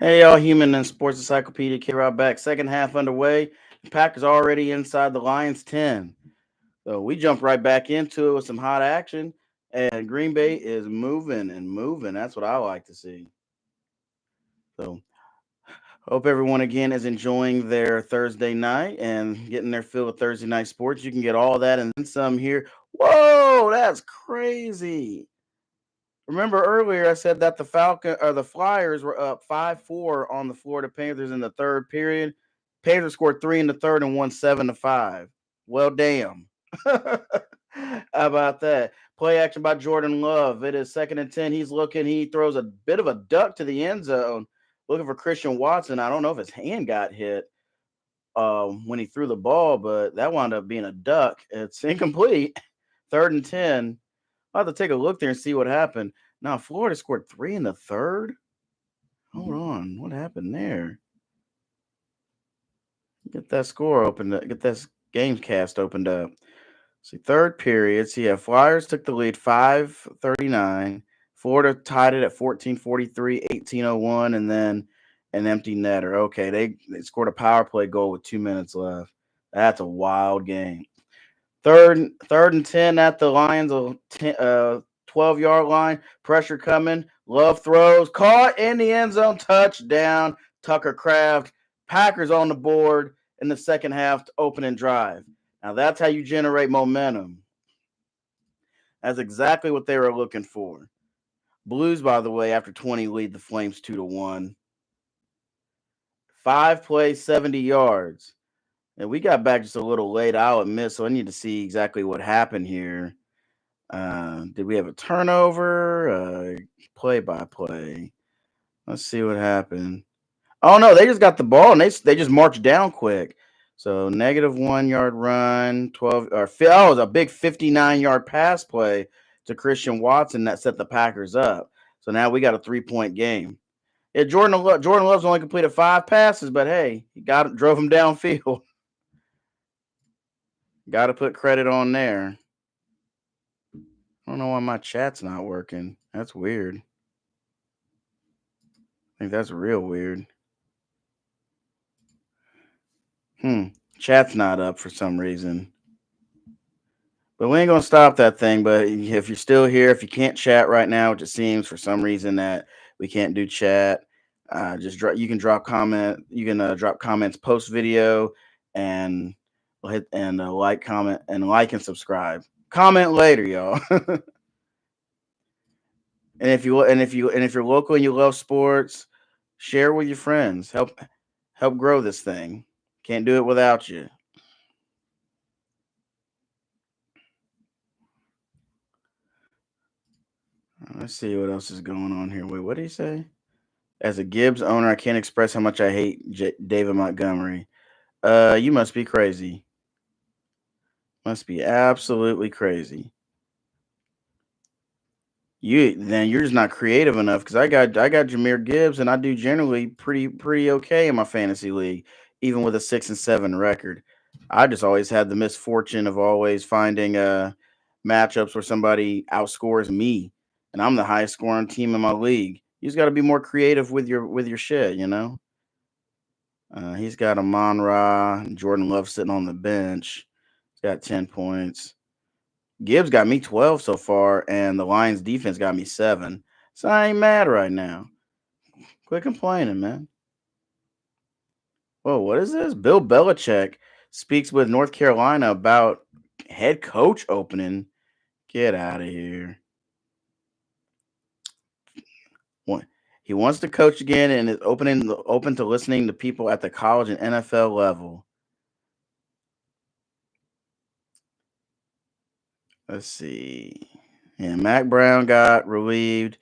Hey, y'all, human and sports encyclopedia. K Rob back. Second half underway. The Packers already inside the Lions 10. So we jump right back into it with some hot action. And Green Bay is moving and moving. That's what I like to see. So hope everyone again is enjoying their Thursday night and getting their fill of Thursday night sports. You can get all that and then some here. Whoa, that's crazy. Remember earlier I said that the Flyers were up 5-4 on the Florida Panthers in the third period. Panthers scored 3 in the third and won 7-5. Well, damn. How about that? Play action by Jordan Love. It is second and 10. He's looking. He throws a bit of a duck to the end zone, looking for Christian Watson. I don't know if his hand got hit when he threw the ball, but that wound up being a duck. It's incomplete. Third and 10. I'll have to take a look there and see what happened. Now, Florida scored 3 in the third. Hold on. What happened there? Get that score opened up. Get that game cast opened up. See, third period. See, yeah, Flyers took the lead 5:39. Florida tied it at 14:43, 18:01, and then an empty netter. Okay, they scored a power play goal with 2 minutes left. That's a wild game. Third and 10 at the Lions 12-yard line. Pressure coming. Love throws. Caught in the end zone. Touchdown. Tucker Kraft. Packers on the board in the second half to opening drive. Now that's how you generate momentum. That's exactly what they were looking for. Blues, by the way, after 20 lead the Flames 2-1. 5 plays, 70 yards. And we got back just a little late, I'll admit, so I need to see exactly what happened here. Did we have a turnover? Play by play. Let's see what happened. Oh no, they just got the ball and they just marched down quick. So -1 yard run, 12 or oh, it was a big 59-yard pass play to Christian Watson that set the Packers up. So now we got a 3-point game. Yeah, Jordan Love's only completed 5 passes, but hey, he drove him downfield. Got to put credit on there. I don't know why my chat's not working. That's weird. I think that's real weird. Chat's not up for some reason. But we ain't gonna stop that thing. But if you're still here, if you can't chat right now, which it seems for some reason that we can't do chat, just drop. You can drop comment. You can drop comments post video, and hit and like and subscribe. Comment later, y'all. And if you're local and you love sports, share with your friends. Help grow this thing. Can't do it without you. Let's see what else is going on here. Wait, what did he say? As a Gibbs owner, I can't express how much I hate David Montgomery. You must be crazy. Must be absolutely crazy. You're just not creative enough because I got Jameer Gibbs and I do generally pretty okay in my fantasy league, even with a 6-7 record. I just always had the misfortune of always finding matchups where somebody outscores me, and I'm the highest scoring team in my league. You just got to be more creative with your shit. He's got Amon Ra, Jordan Love sitting on the bench. He's got 10 points. Gibbs got me 12 so far, and the Lions defense got me 7. So I ain't mad right now. Quit complaining, man. Whoa, what is this? Bill Belichick speaks with North Carolina about head coach opening. Get out of here. He wants to coach again and is open to listening to people at the college and NFL level. Let's see. Yeah, Mac Brown got relieved.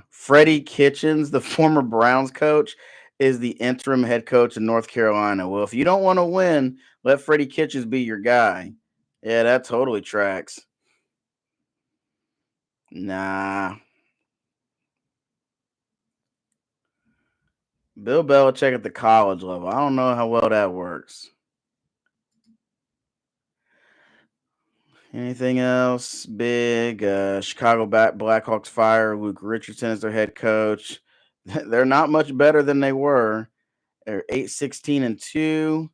Freddie Kitchens, the former Browns coach, is the interim head coach in North Carolina. Well, if you don't want to win, let Freddie Kitchens be your guy. Yeah, that totally tracks. Nah. Bill Belichick at the college level. I don't know how well that works. Anything else big? Chicago Blackhawks fire Luke Richardson as their head coach. They're not much better than they were. They're 8-16-2.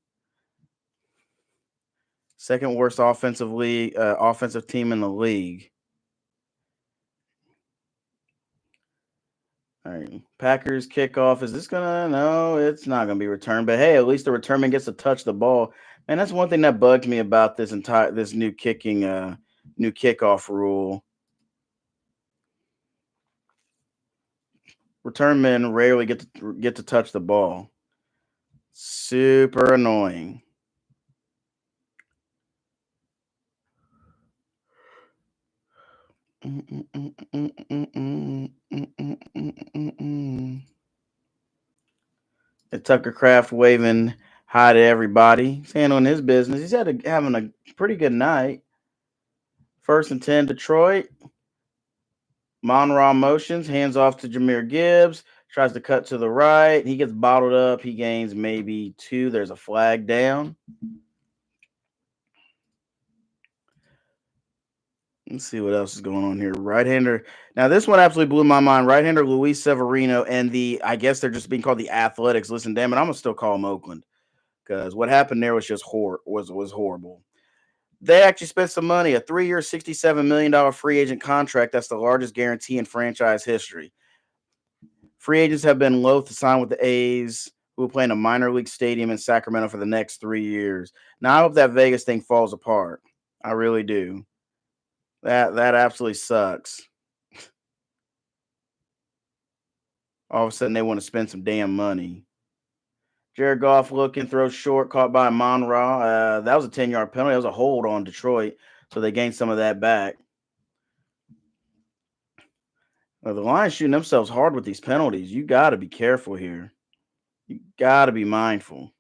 Second worst offensive team in the league. All right. Packers kickoff. Is this gonna? No, it's not gonna be returned. But hey, at least the return man gets to touch the ball. And that's one thing that bugs me about this new new kickoff rule. Return men rarely get to touch the ball. Super annoying. Tucker Craft waving hi to everybody. He's handling his business. Having a pretty good night. 1st and 10, Detroit. Monra motions, hands off to Jahmyr Gibbs. Tries to cut to the right. He gets bottled up. He gains maybe 2. There's a flag down. Let's see what else is going on here. Right-hander. Now, this one absolutely blew my mind. Right-hander Luis Severino and I guess they're just being called the Athletics. Listen, damn it, I'm going to still call them Oakland because what happened there was just was horrible. They actually spent some money, a 3-year, $67 million free agent contract. That's the largest guarantee in franchise history. Free agents have been loath to sign with the A's, who will play in a minor league stadium in Sacramento for the next 3 years. Now, I hope that Vegas thing falls apart. I really do. That absolutely sucks. All of a sudden, they want to spend some damn money. Jared Goff looking, throws short, caught by Monra. That was a 10-yard penalty. That was a hold on Detroit, so they gained some of that back. The Lions shooting themselves hard with these penalties. You got to be careful here. You got to be mindful.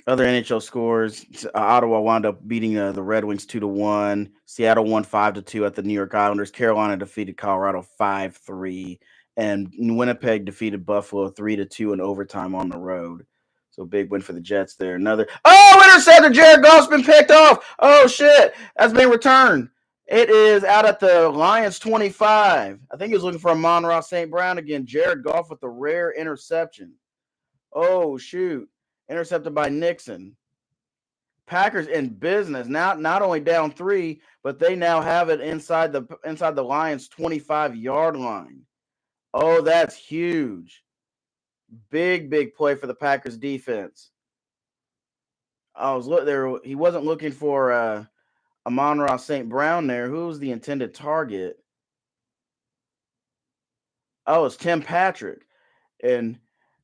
Other NHL scores: Ottawa wound up beating the Red Wings 2-1. Seattle won 5-2 at the New York Islanders. Carolina defeated Colorado 5-3, and Winnipeg defeated Buffalo 3-2 in overtime on the road. So big win for the Jets there. Intercepted! Jared Goff's been picked off. Oh shit, that's been returned. It is out at the Lions 25. I think he was looking for a Monroe St. Brown again. Jared Goff with the rare interception. Oh shoot. Intercepted by Nixon. Packers in business. Now not only down 3, but they now have it inside the Lions 25-yard line. Oh, that's huge. Big play for the Packers defense. He wasn't looking for Amon-Ra St. Brown there. Who was the intended target? Oh, it's Tim Patrick. And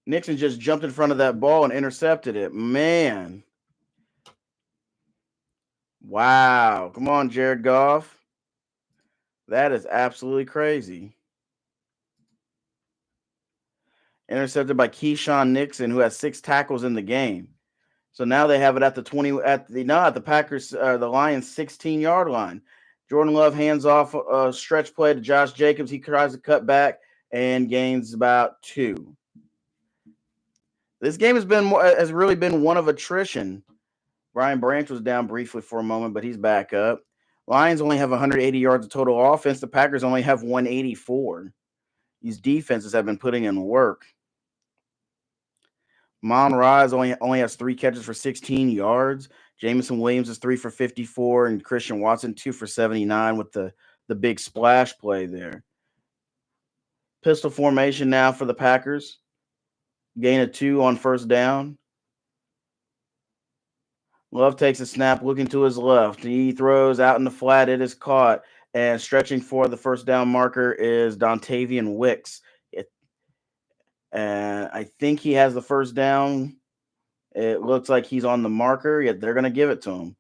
Nixon just jumped in front of that ball and intercepted it. Man. Wow. Come on, Jared Goff. That is absolutely crazy. Intercepted by Keyshawn Nixon, who has 6 tackles in the game. So now they have it at the Packers, the Lions 16-yard line. Jordan Love hands off a stretch play to Josh Jacobs. He tries to cut back and gains about 2. This game has really been one of attrition. Brian Branch was down briefly for a moment, but he's back up. Lions only have 180 yards of total offense. The Packers only have 184. These defenses have been putting in work. Mon Rise only has 3 catches for 16 yards. Jamison Williams is 3 for 54, and Christian Watson 2 for 79 with the big splash play there. Pistol formation now for the Packers. Gain of 2 on first down. Love takes a snap, looking to his left. He throws out in the flat. It is caught. And stretching for the first down marker is Dontavian Wicks. And I think he has the first down. It looks like he's on the marker, yet they're going to give it to him.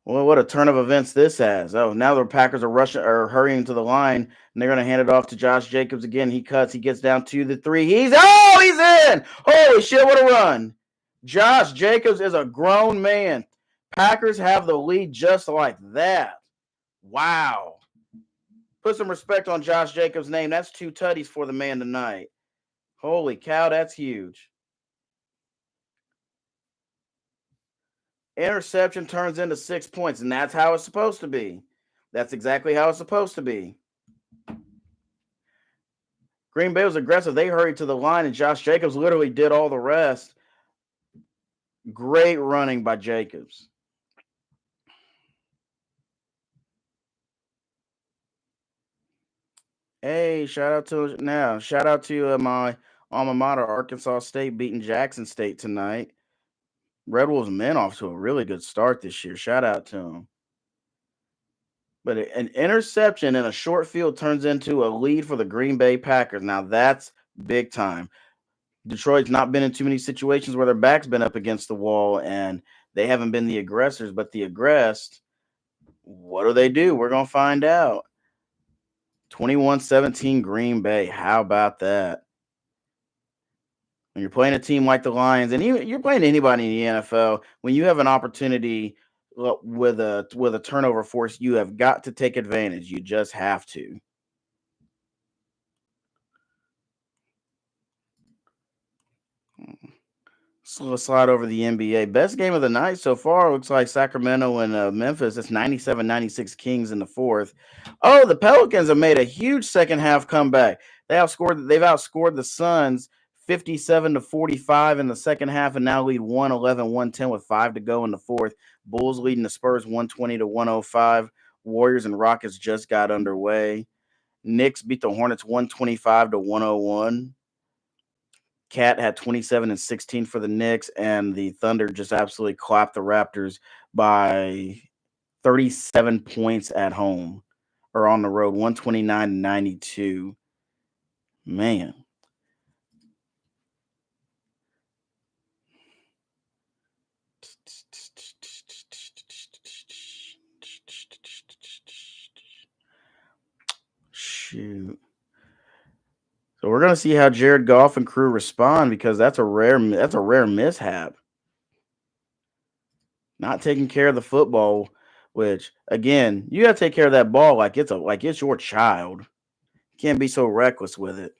Well, what a turn of events this has. Oh, now the Packers are hurrying to the line, and they're going to hand it off to Josh Jacobs again. He cuts. He gets down to the 3. He's in. Holy shit, what a run. Josh Jacobs is a grown man. Packers have the lead just like that. Wow. Put some respect on Josh Jacobs' name. That's 2 tutties for the man tonight. Holy cow, that's huge. Interception turns into 6 points, and that's how it's supposed to be. That's exactly how it's supposed to be. Green Bay was aggressive. They hurried to the line, and Josh Jacobs literally did all the rest. Great running by Jacobs. Hey, shout out to my alma mater, Arkansas State, beating Jackson State tonight. Red Wolves men off to a really good start this year. Shout out to them. But an interception in a short field turns into a lead for the Green Bay Packers. Now that's big time. Detroit's not been in too many situations where their back's been up against the wall and they haven't been the aggressors, but the aggressed, what do they do? We're going to find out. 21-17 Green Bay. How about that? When you're playing a team like the Lions, and even you're playing anybody in the NFL, when you have an opportunity with a turnover force, you have got to take advantage. You just have to. So let's slide over the NBA. Best game of the night so far looks like Sacramento and Memphis. It's 97-96 Kings in the fourth. Oh, the Pelicans have made a huge second half comeback. They've outscored the Suns 57-45 in the second half and now lead 111-110 with 5 to go in the fourth. Bulls leading the Spurs 120-105. Warriors and Rockets just got underway. Knicks beat the Hornets 125-101. Cat had 27 and 16 for the Knicks, and the Thunder just absolutely clapped the Raptors by 37 points at home or on the road, 129-92. Man. Shoot. So we're gonna see how Jared Goff and crew respond because that's a rare mishap. Not taking care of the football, which again, you gotta take care of that ball like it's your child. You can't be so reckless with it.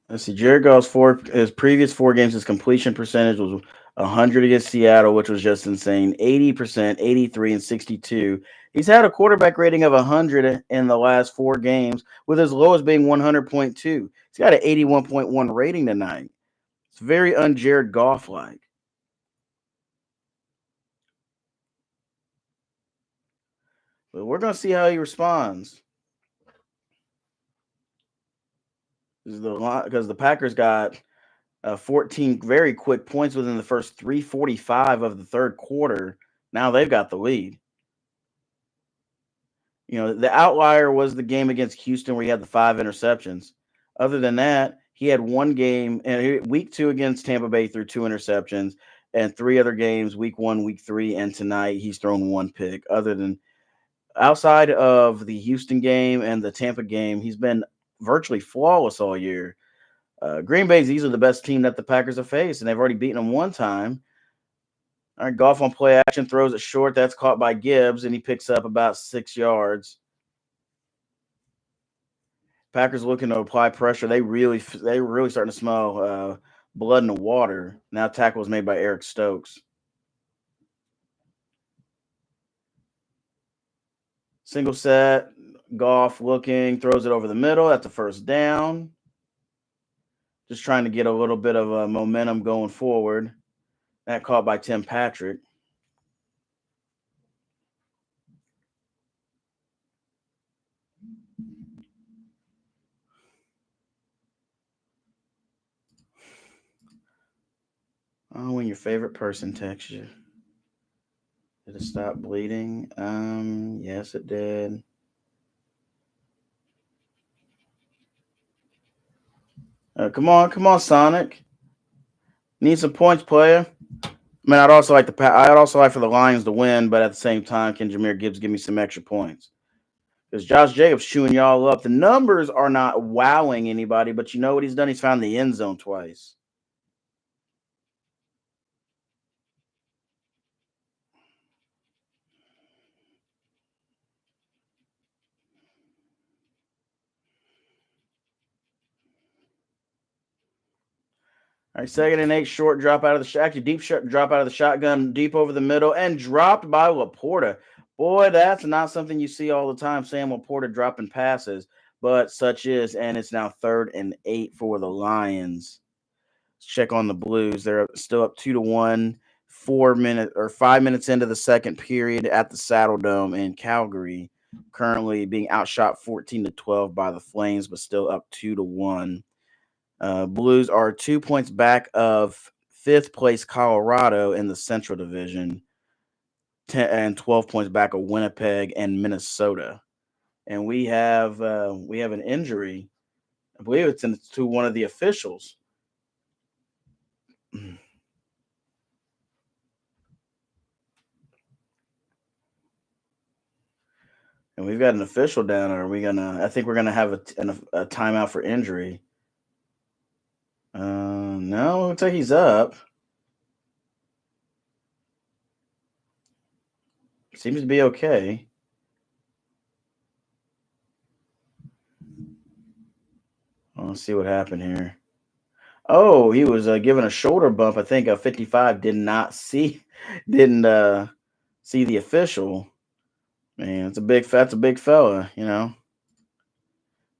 Let's see. Jared Goff's his previous 4 games, his completion percentage was 100 against Seattle, which was just insane. 80%, 83, and 62. He's had a quarterback rating of 100 in the last 4 games, with his lowest being 100.2. He's got an 81.1 rating tonight. It's very un-Jared Goff like. But we're gonna see how he responds. Because the Packers got 14 very quick points within the first 3:45 of the third quarter. Now they've got the lead. You know, the outlier was the game against Houston where he had the 5 interceptions. Other than that, he had one game and week 2 against Tampa Bay threw 2 interceptions, and 3 other games, week 1, week 3, and tonight he's thrown 1 pick. Other than outside of the Houston game and the Tampa game, he's been virtually flawless all year. Green Bay's easily the best team that the Packers have faced, and they've already beaten them one time. All right, Goff on play action throws it short. That's caught by Gibbs, and he picks up about 6 yards. Packers looking to apply pressure. They really starting to smell blood in the water. Now tackle was made by Eric Stokes. Single set. Goff looking, throws it over the middle. That's a first down. Just trying to get a little bit of momentum going forward. That caught by Tim Patrick. Oh, when your favorite person texts you. Did it stop bleeding? Yes, it did. Come on, Sonic. Need some points, player. I mean, I'd also like for the Lions to win, but at the same time, can Jameer Gibbs give me some extra points? Because Josh Jacobs chewing y'all up. The numbers are not wowing anybody, but you know what he's done? He's found the end zone twice. All right, 2nd and 8, short drop out of the actually drop out of the shotgun, deep over the middle, and dropped by Laporta. Boy, that's not something you see all the time. Sam Laporta dropping passes, but such is, and it's now 3rd and 8 for the Lions. Let's check on the Blues. They're still up 2-1, 4 minutes or 5 minutes into the second period at the Saddle Dome in Calgary. Currently being outshot 14-12 by the Flames, but still up 2-1. Blues are 2 points back of fifth place Colorado in the Central Division, and 12 points back of Winnipeg and Minnesota. And we have an injury. I believe to one of the officials. And we've got an official down. Are we gonna? I think we're gonna have a timeout for injury. No, looks like he's up. Seems to be okay. Let's see what happened here. Oh, he was given a shoulder bump. I think 55 didn't see the official. Man, that's a big fella, you know.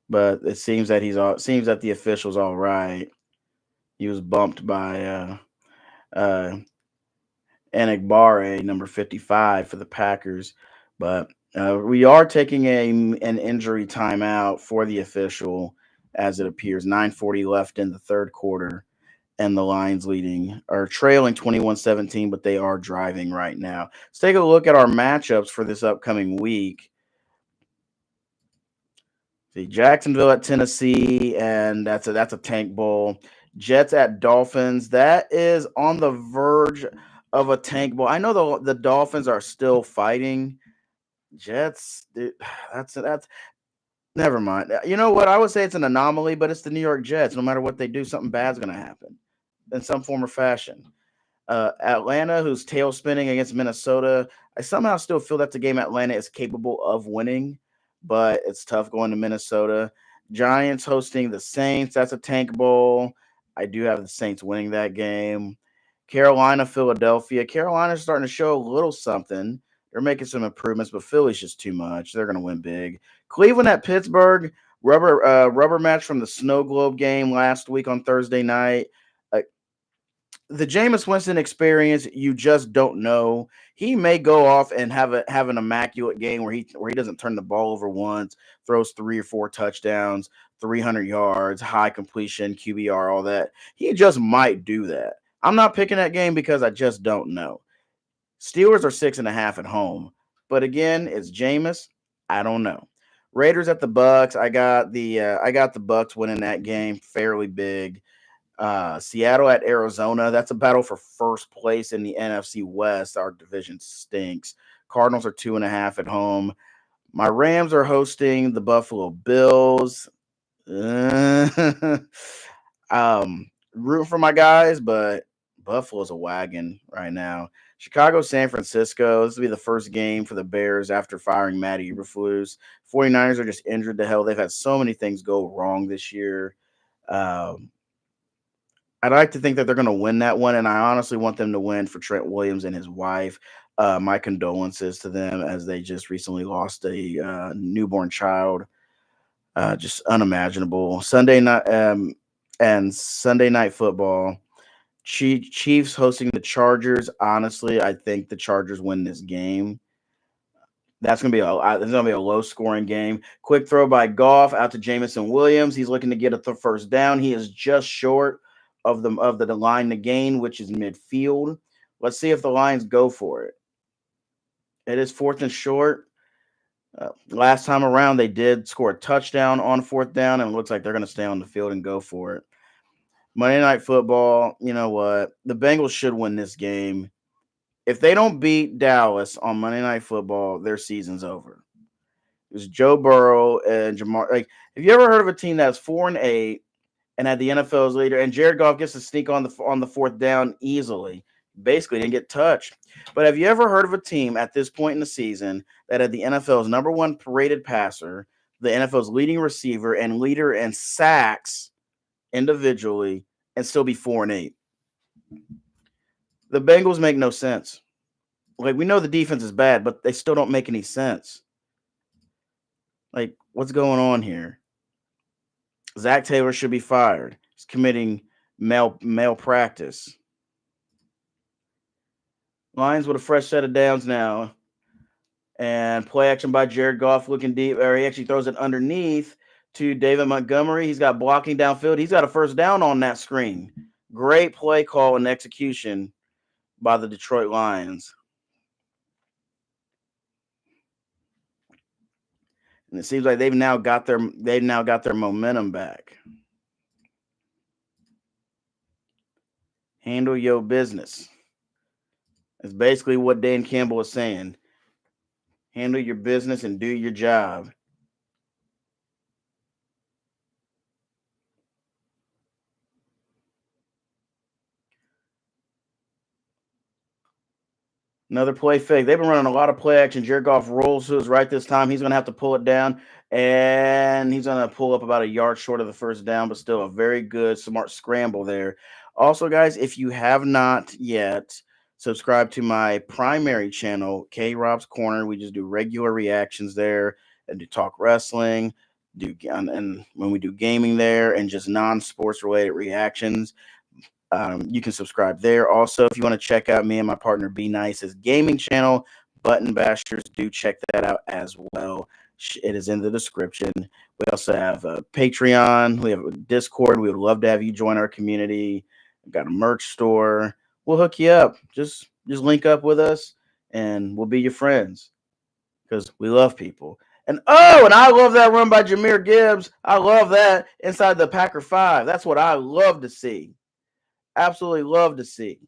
But it seems that seems that the official's all right. He was bumped by uh Enigbare, number 55 for the Packers. But we are taking an injury timeout for the official as it appears. 9:40 left in the third quarter, and the Lions leading are trailing 21-17, but they are driving right now. Let's take a look at our matchups for this upcoming week. See, Jacksonville at Tennessee, and that's a tank bowl. Jets at Dolphins. That is on the verge of a tank bowl. I know the Dolphins are still fighting. Jets, dude, that's never mind. You know what? I would say it's an anomaly, but it's the New York Jets. No matter what they do, something bad's going to happen in some form or fashion. Atlanta, who's tail spinning against Minnesota. I somehow still feel that's a game Atlanta is capable of winning, but it's tough going to Minnesota. Giants hosting the Saints. That's a tank bowl. I do have the Saints winning that game. Carolina, Philadelphia. Carolina's starting to show a little something. They're making some improvements, but Philly's just too much. They're going to win big. Cleveland at Pittsburgh. Rubber match from the Snow Globe game last week on Thursday night. The Jameis Winston experience, you just don't know. He may go off and have an immaculate game where he doesn't turn the ball over once, throws 3 or 4 touchdowns, 300 yards, high completion, QBR, all that. He just might do that. I'm not picking that game because I just don't know. Steelers are 6.5 at home, but again, it's Jameis. I don't know. Raiders at the Bucks. I got the Bucks winning that game fairly big. Seattle at Arizona. That's a battle for first place in the NFC West. Our division stinks. Cardinals are 2.5 at home. My Rams are hosting the Buffalo Bills. Rooting for my guys, but Buffalo's a wagon right now. Chicago, San Francisco. This will be the first game for the Bears after firing Matt Eberflus. 49ers are just injured to hell. They've had so many things go wrong this year. Um, I'd like to think that they're going to win that one, and I honestly want them to win for Trent Williams and his wife. My condolences to them as they just recently lost a newborn child. Just unimaginable. Sunday night football. Chiefs hosting the Chargers. Honestly, I think the Chargers win this game. It's gonna be a low scoring game. Quick throw by Goff out to Jamison Williams. He's looking to get a first down. He is just short of the line to gain, which is midfield. Let's see if the Lions go for it. It is fourth and short. Last time around, they did score a touchdown on fourth down, and it looks like they're going to stay on the field and go for it. Monday Night Football. You know what? The Bengals should win this game. If they don't beat Dallas on Monday Night Football, their season's over. It's Joe Burrow and Jamar. Like, have you ever heard of a team that's 4-8 and had the NFL's leader, and Jared Goff gets to sneak on the fourth down easily? Basically, didn't get touched. But have you ever heard of a team at this point in the season that had the NFL's number one rated passer, the NFL's leading receiver, and leader in sacks individually, and still be 4-8? The Bengals make no sense. Like, we know the defense is bad, but they still don't make any sense. Like, what's going on here? Zach Taylor should be fired. He's committing malpractice. Lions with a fresh set of downs now. And play action by Jared Goff looking deep, or he actually throws it underneath to David Montgomery. He's got blocking downfield. He's got a first down on that screen. Great play call and execution by the Detroit Lions. And it seems like they've now got their momentum back. Handle your business. It's basically what Dan Campbell is saying. Handle your business and do your job. Another play fake. They've been running a lot of play action. Jared Goff rolls to his right this time. He's going to have to pull it down, and he's going to pull up about a yard short of the first down, but still a very good, smart scramble there. Also, guys, if you have not yet subscribed to my primary channel, K Rob's Corner, we just do regular reactions there and do talk wrestling, and when we do gaming there and just non-sports related reactions. You can subscribe there. Also, if you want to check out me and my partner Be Nice's gaming channel, Button Bashers, do check that out as well. It is in the description. We also have a Patreon. We have a Discord. We would love to have you join our community. We've got a merch store. We'll hook you up. Just link up with us, and we'll be your friends because we love people. And I love that run by Jahmyr Gibbs. I love that inside the Packer 5. That's what I love to see. Absolutely love to see.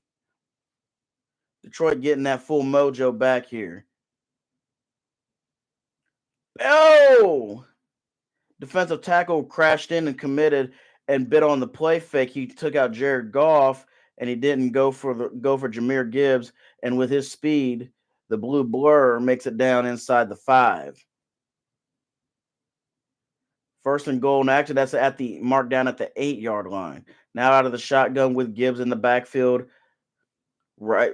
Detroit getting that full mojo back here. Oh! Defensive tackle crashed in and committed and bit on the play fake. He took out Jared Goff, and he didn't go for Jahmyr Gibbs. And with his speed, the blue blur makes it down inside the 5. First and goal. And actually, that's at the mark down at the 8-yard line. Now out of the shotgun with Gibbs in the backfield. Right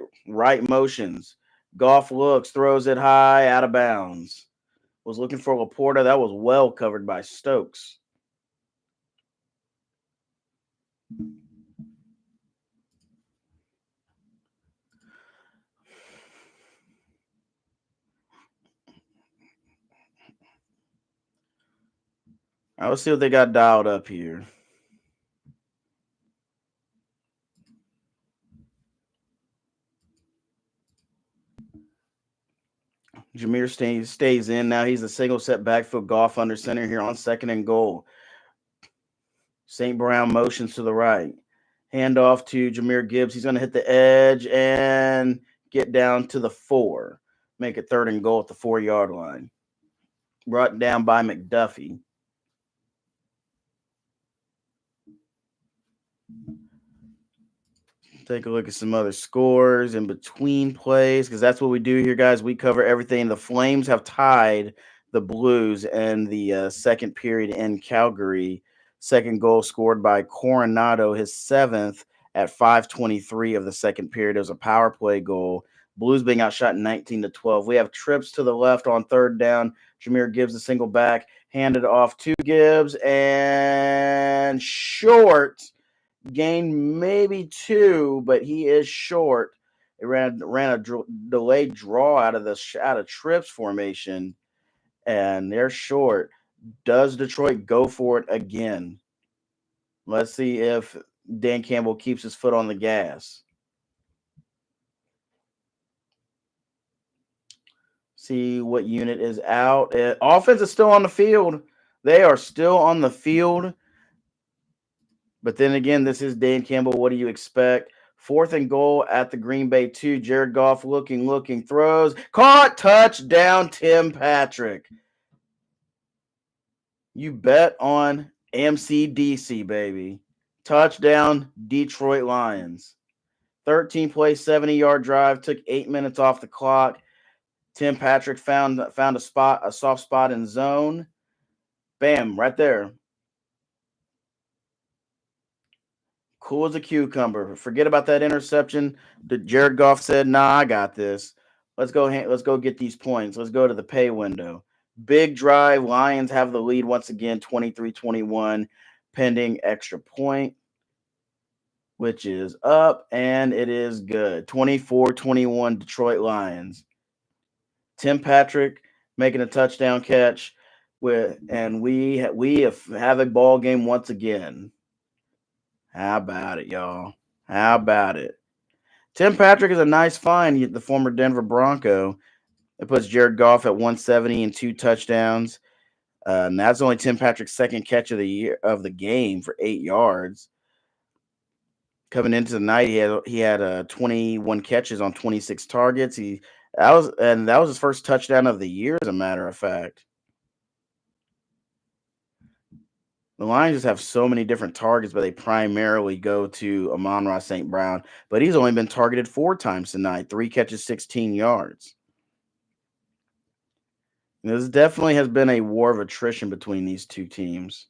motions. Goff looks, throws it high, out of bounds. Was looking for Laporta. That was well covered by Stokes. All right, let's see what they got dialed up here. Jahmyr stays in. Now he's a single set backfield. Goff under center here on second and goal. St. Brown motions to the right. Handoff to Jahmyr Gibbs. He's going to hit the edge and get down to the 4. Make it third and goal at the 4-yard line. Brought down by McDuffie. Take a look at some other scores in between plays, because that's what we do here, guys. We cover everything. The Flames have tied the Blues in the second period in Calgary. Second goal scored by Coronado, his 7th at 5:23 of the second period. It was a power play goal. Blues being outshot 19-12. We have trips to the left on third down. Jahmyr Gibbs a single back, handed off to Gibbs, and short. Gained maybe 2, but he is short. It ran a delayed draw out of trips formation, and they're short. Does Detroit go for it again? Let's see if Dan Campbell keeps his foot on the gas. See what unit is out. Offense is still on the field. They are still on the field. But then again, this is Dan Campbell. What do you expect? 4th and goal at the Green Bay 2. Jared Goff looking, throws. Caught, touchdown, Tim Patrick. You bet on MCDC, baby. Touchdown, Detroit Lions. 13-play, 70-yard drive. Took 8 minutes off the clock. Tim Patrick found a soft spot in zone. Bam, right there. Cool as a cucumber. Forget about that interception. Jared Goff said, "Nah, I got this. Let's go get these points. Let's go to the pay window." Big drive. Lions have the lead once again, 23-21, pending extra point, which is up, and it is good. 24-21 Detroit Lions. Tim Patrick making a touchdown catch and we have a ball game once again. How about it, y'all? How about it? Tim Patrick is a nice find, the former Denver Bronco. It puts Jared Goff at 170 and 2 touchdowns. And that's only Tim Patrick's second catch of the game for 8 yards. Coming into the night, he had 21 catches on 26 targets. That was his first touchdown of the year, as a matter of fact. The Lions just have so many different targets, but they primarily go to Amon-Ra St. Brown. But he's only been targeted 4 times tonight, 3 catches, 16 yards. This definitely has been a war of attrition between these two teams.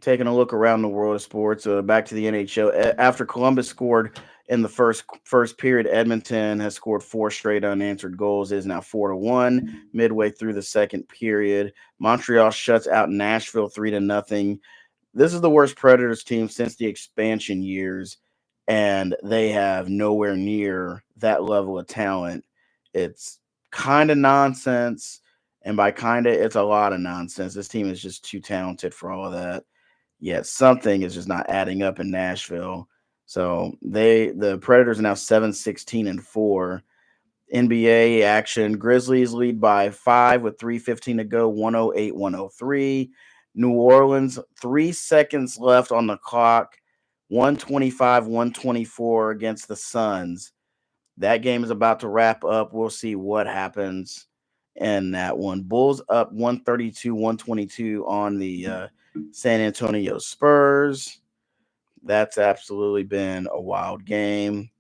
Taking a look around the world of sports, back to the NHL. After Columbus scored in the first period, Edmonton has scored 4 straight unanswered goals. It is now 4-1 midway through the second period. Montreal shuts out Nashville 3-0. This is the worst Predators team since the expansion years, and they have nowhere near that level of talent. It's kind of nonsense, and by kind of, it's a lot of nonsense. This team is just too talented for all of that. Yet something is just not adding up in Nashville. So the Predators are now 7-16-4. NBA action. Grizzlies lead by 5 with 3:15 to go, 108-103. New Orleans, 3 seconds left on the clock, 125-124 against the Suns. That game is about to wrap up. We'll see what happens in that one. Bulls up 132-122 on the San Antonio Spurs. That's absolutely been a wild game.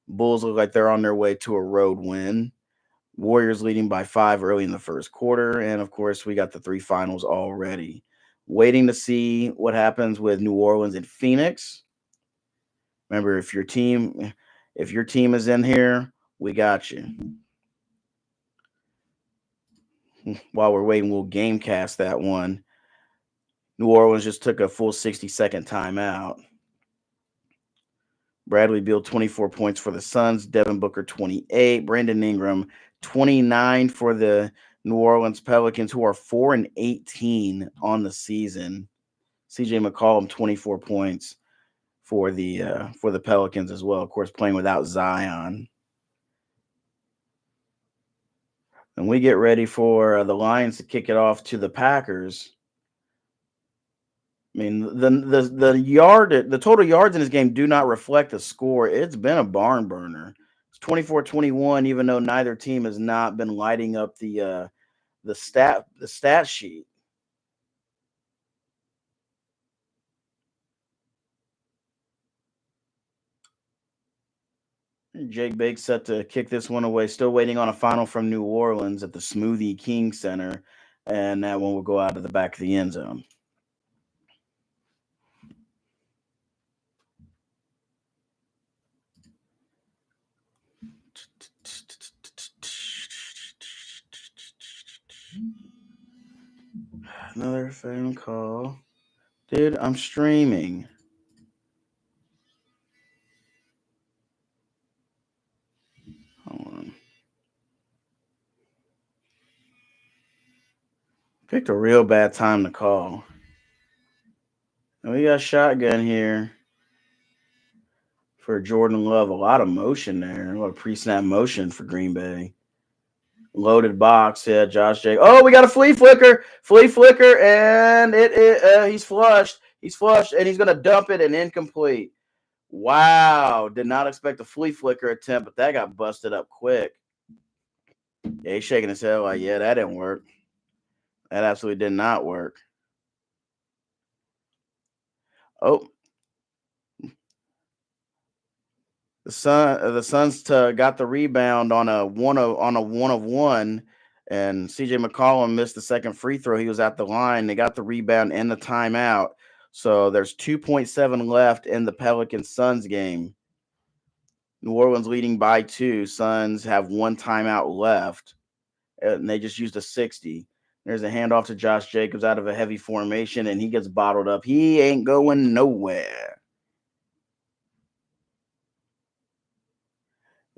Bulls look like they're on their way to a road win. Warriors leading by 5 early in the first quarter. And of course, we got the 3 finals already. Waiting to see what happens with New Orleans and Phoenix. Remember, if your team is in here, we got you. While we're waiting, we'll gamecast that one. New Orleans just took a full 60-second timeout. Bradley Beal, 24 points for the Suns. Devin Booker, 28. Brandon Ingram, 29 for the New Orleans Pelicans, who are 4-18 on the season. CJ McCollum, 24 points for the Pelicans as well. Of course, playing without Zion. And we get ready for the Lions to kick it off to the Packers. I mean, the total yards in this game do not reflect the score. It's been a barn burner. It's 24-21, even though neither team has not been lighting up the stat sheet. Jake Bates set to kick this one away. Still waiting on a final from New Orleans at the Smoothie King Center, and that one will go out of the back of the end zone. Another phone call. Dude, I'm streaming. Hold on. Picked a real bad time to call. And we got shotgun here for Jordan Love. A lot of motion there. A lot of pre-snap motion for Green Bay. Loaded box. Yeah, Josh Jacobs. Oh, we got a flea flicker. Flea flicker, and he's flushed. He's flushed, and he's going to dump it and incomplete. Wow. Did not expect a flea flicker attempt, but that got busted up quick. Yeah, he's shaking his head like, yeah, that didn't work. That absolutely did not work. Oh, the Suns got the rebound on a one of one, and CJ McCollum missed the second free throw. He was at the line. They got the rebound and the timeout. So there's 2.7 left in the Pelicans Suns game. New Orleans leading by 2. Suns have one timeout left, and they just used a 60. There's a handoff to Josh Jacobs out of a heavy formation, and he gets bottled up. He ain't going nowhere.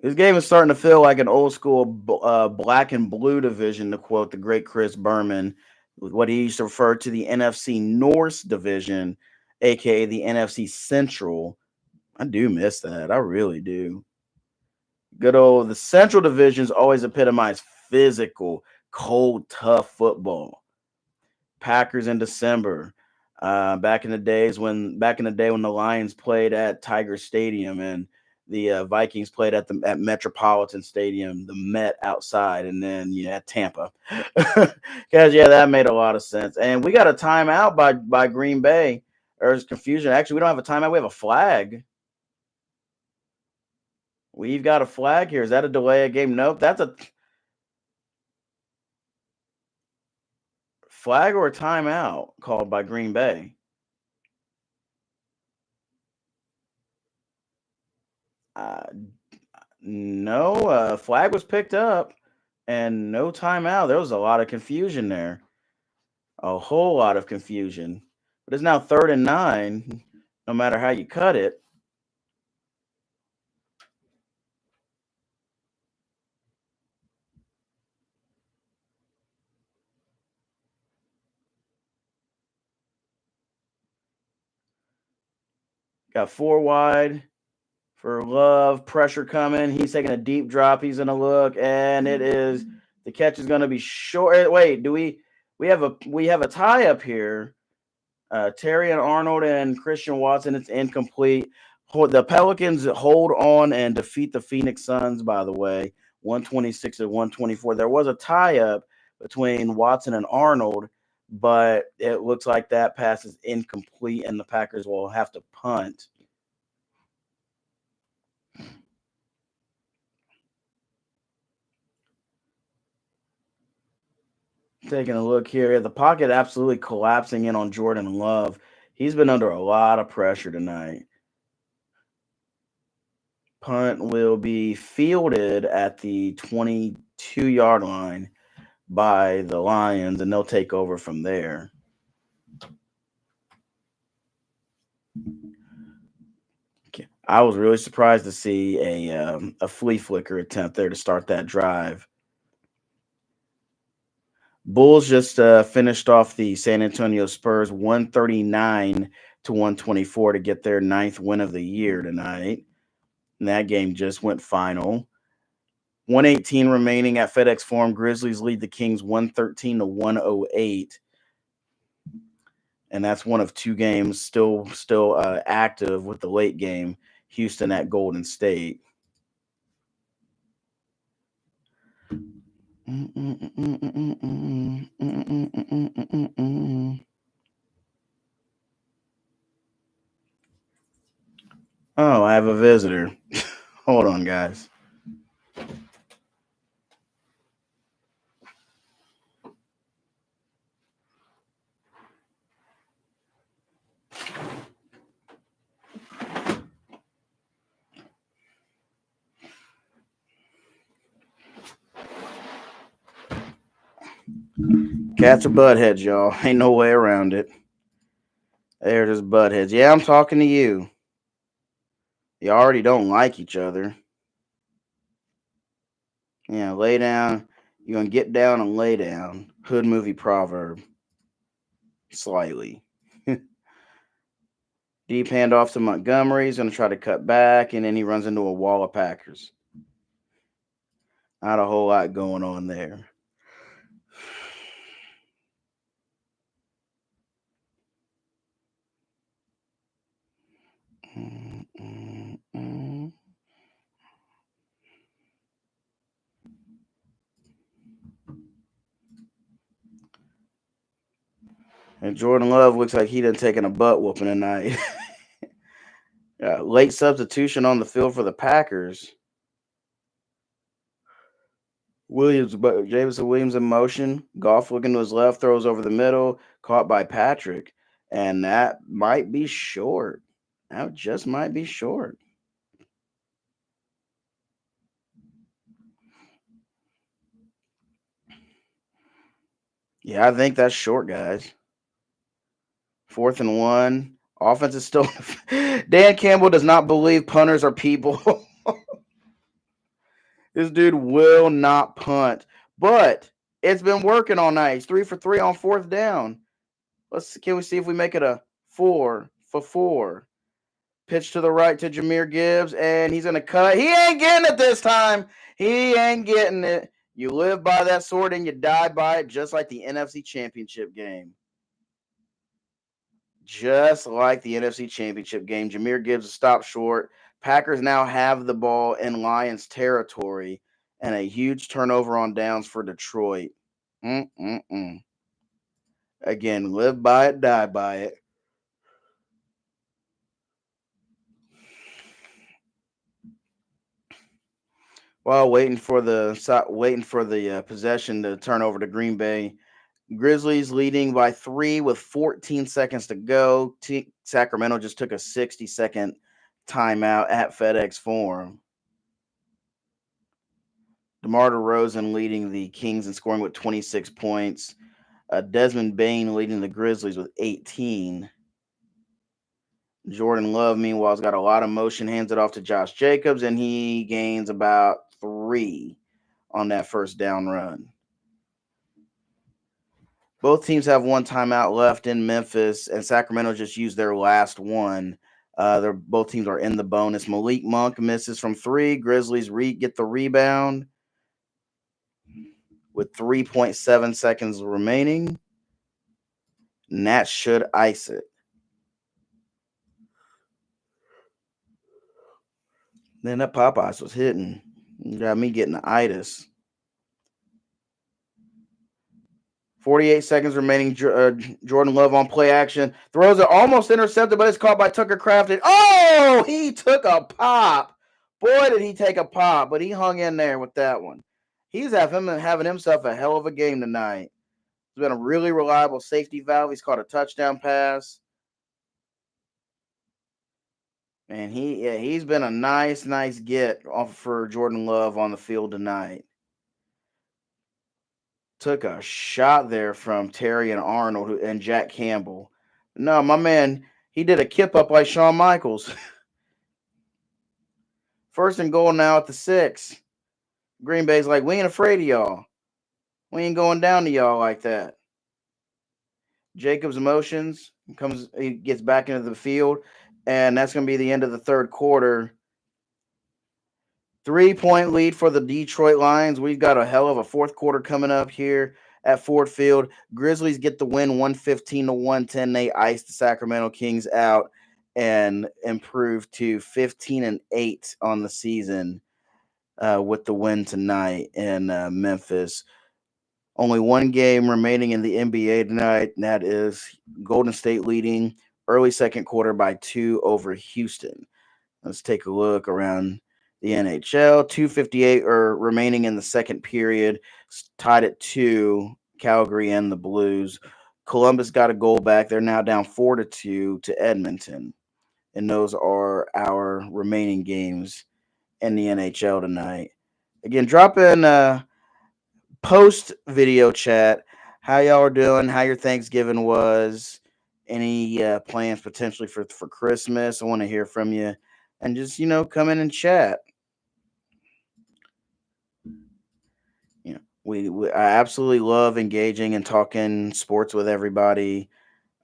This game is starting to feel like an old school black and blue division, to quote the great Chris Berman, with what he used to refer to the NFC North division, aka the NFC Central. I do miss that. I really do. Good old the Central divisions always epitomize physical, cold, tough football. Packers in December. Back in the day when the Lions played at Tiger Stadium and the Vikings played at Metropolitan Stadium, the Met outside, and then at Tampa. Because yeah, that made a lot of sense. And we got a timeout by Green Bay. There's confusion. Actually, we don't have a timeout. We have a flag. We've got a flag here. Is that a delay of game? Nope. That's a flag or a timeout called by Green Bay. Uh, no, flag was picked up and no timeout. There was a lot of confusion there. A whole lot of confusion. But it's now 3rd and 9, no matter how you cut it. Got 4 wide for Love. Pressure coming. He's taking a deep drop. He's gonna look, and the catch is gonna be short. Wait, we have a tie up here? Terry and Arnold and Christian Watson. It's incomplete. The Pelicans hold on and defeat the Phoenix Suns, by the way, 126 to 124. There was a tie up between Watson and Arnold, but it looks like that pass is incomplete and the Packers will have to punt. Taking a look here, the pocket absolutely collapsing in on Jordan Love. He's been under a lot of pressure tonight. Punt will be fielded at the 22-yard line by the Lions, and they'll take over from there. I was really surprised to see a flea flicker attempt there to start that drive. Bulls just finished off the San Antonio Spurs 139 to 124 to get their 9th win of the year tonight. And that game just went final. 118 remaining at FedEx Forum. Grizzlies lead the Kings 113 to 108. And that's one of 2 games still active with the late game. Houston at Golden State. Oh, I have a visitor. Hold on, guys. Cats are buttheads, y'all. Ain't no way around it. They're just buttheads. Yeah, I'm talking to you. You already don't like each other. Yeah, lay down. You're going to get down and lay down. Hood movie proverb. Slightly. Deep handoff to Montgomery. He's going to try to cut back, and then he runs into a wall of Packers. Not a whole lot going on there. Mm, mm, mm. And Jordan Love looks like he done taken a butt whooping tonight. Late substitution on the field for the Packers. Jameson Williams in motion. Goff looking to his left, throws over the middle, caught by Patrick. And that might be short. That just might be short. Yeah, I think that's short, guys. 4th and 1. Offense is still. Dan Campbell does not believe punters are people. This dude will not punt. But it's been working all night. He's 3 for 3 on 4th down. Can we see if we make it a 4 for 4? Pitch to the right to Jahmyr Gibbs, and he's gonna cut. He ain't getting it this time. He ain't getting it. You live by that sword and you die by it, just like the NFC Championship game. Just like the NFC Championship game. Jahmyr Gibbs stopped short. Packers now have the ball in Lions territory, and a huge turnover on downs for Detroit. Again, live by it, die by it. While waiting for the possession to turn over to Green Bay, Grizzlies leading by 3 with 14 seconds to go. Sacramento just took a 60-second timeout at FedEx Forum. DeMar DeRozan leading the Kings and scoring with 26 points. Desmond Bain leading the Grizzlies with 18. Jordan Love, meanwhile, has got a lot of motion, hands it off to Josh Jacobs, and he gains about 3 on that first down run. Both teams have one timeout left in Memphis, and Sacramento just used their last one. Both teams are in the bonus. Malik Monk misses from 3. Grizzlies get the rebound with 3.7 seconds remaining. Nats should ice it. Then that Popeyes was hitting. Got me getting the itis. 48 seconds remaining. Jordan Love on play action. Throws it almost intercepted, but it's caught by Tucker Crafton. Oh, he took a pop. Boy, did he take a pop, but he hung in there with that one. He's having himself a hell of a game tonight. He's been a really reliable safety valve. He's caught a touchdown pass. And he's been a nice get off for Jordan Love on the field tonight. Took a shot there from Terry and Arnold and Jack Campbell. No, my man, he did a kip up like Shawn Michaels. 1st and goal now at the 6. Green Bay's like, we ain't afraid of y'all. We ain't going down to y'all like that. Jacobs motions, he gets back into the field, and that's going to be the end of the 3rd quarter. 3-point lead for the Detroit Lions. We've got a hell of a 4th quarter coming up here at Ford Field. Grizzlies get the win 115-110. They ice the Sacramento Kings out and improve to 15-8 on the season with the win tonight in Memphis. Only one game remaining in the NBA tonight, and that is Golden State leading early 2nd quarter by 2 over Houston. Let's take a look around the NHL. 2:58 are remaining in the 2nd period, tied at 2, Calgary and the Blues. Columbus got a goal back. They're now down 4-2 to Edmonton. And those are our remaining games in the NHL tonight. Again, drop in post video chat how y'all are doing, how your Thanksgiving was, any plans potentially for Christmas. I want to hear from you, and just come in and chat. I absolutely love engaging and talking sports with everybody.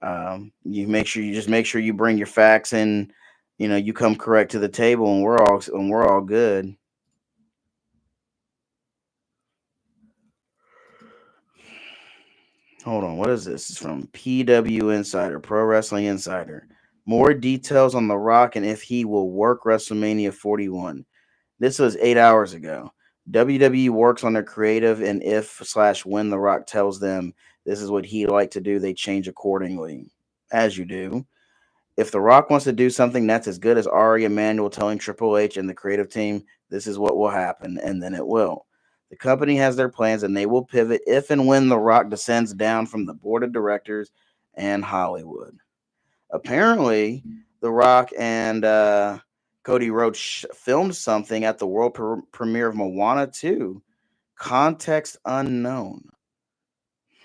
You make sure you bring your facts and you come correct to the table, and we're all good. Hold on. What is this? It's from PW Insider, Pro Wrestling Insider. More details on The Rock and if he will work WrestleMania 41. This was 8 hours ago. WWE works on their creative, and if slash when The Rock tells them this is what he'd like to do, they change accordingly, as you do. If The Rock wants to do something that's as good as Ari Emanuel telling Triple H and the creative team, this is what will happen, and then it will. The company has their plans, and they will pivot if and when The Rock descends down from the board of directors and Hollywood. Apparently, The Rock and Cody Rhodes filmed something at the world premiere of Moana 2. Context unknown.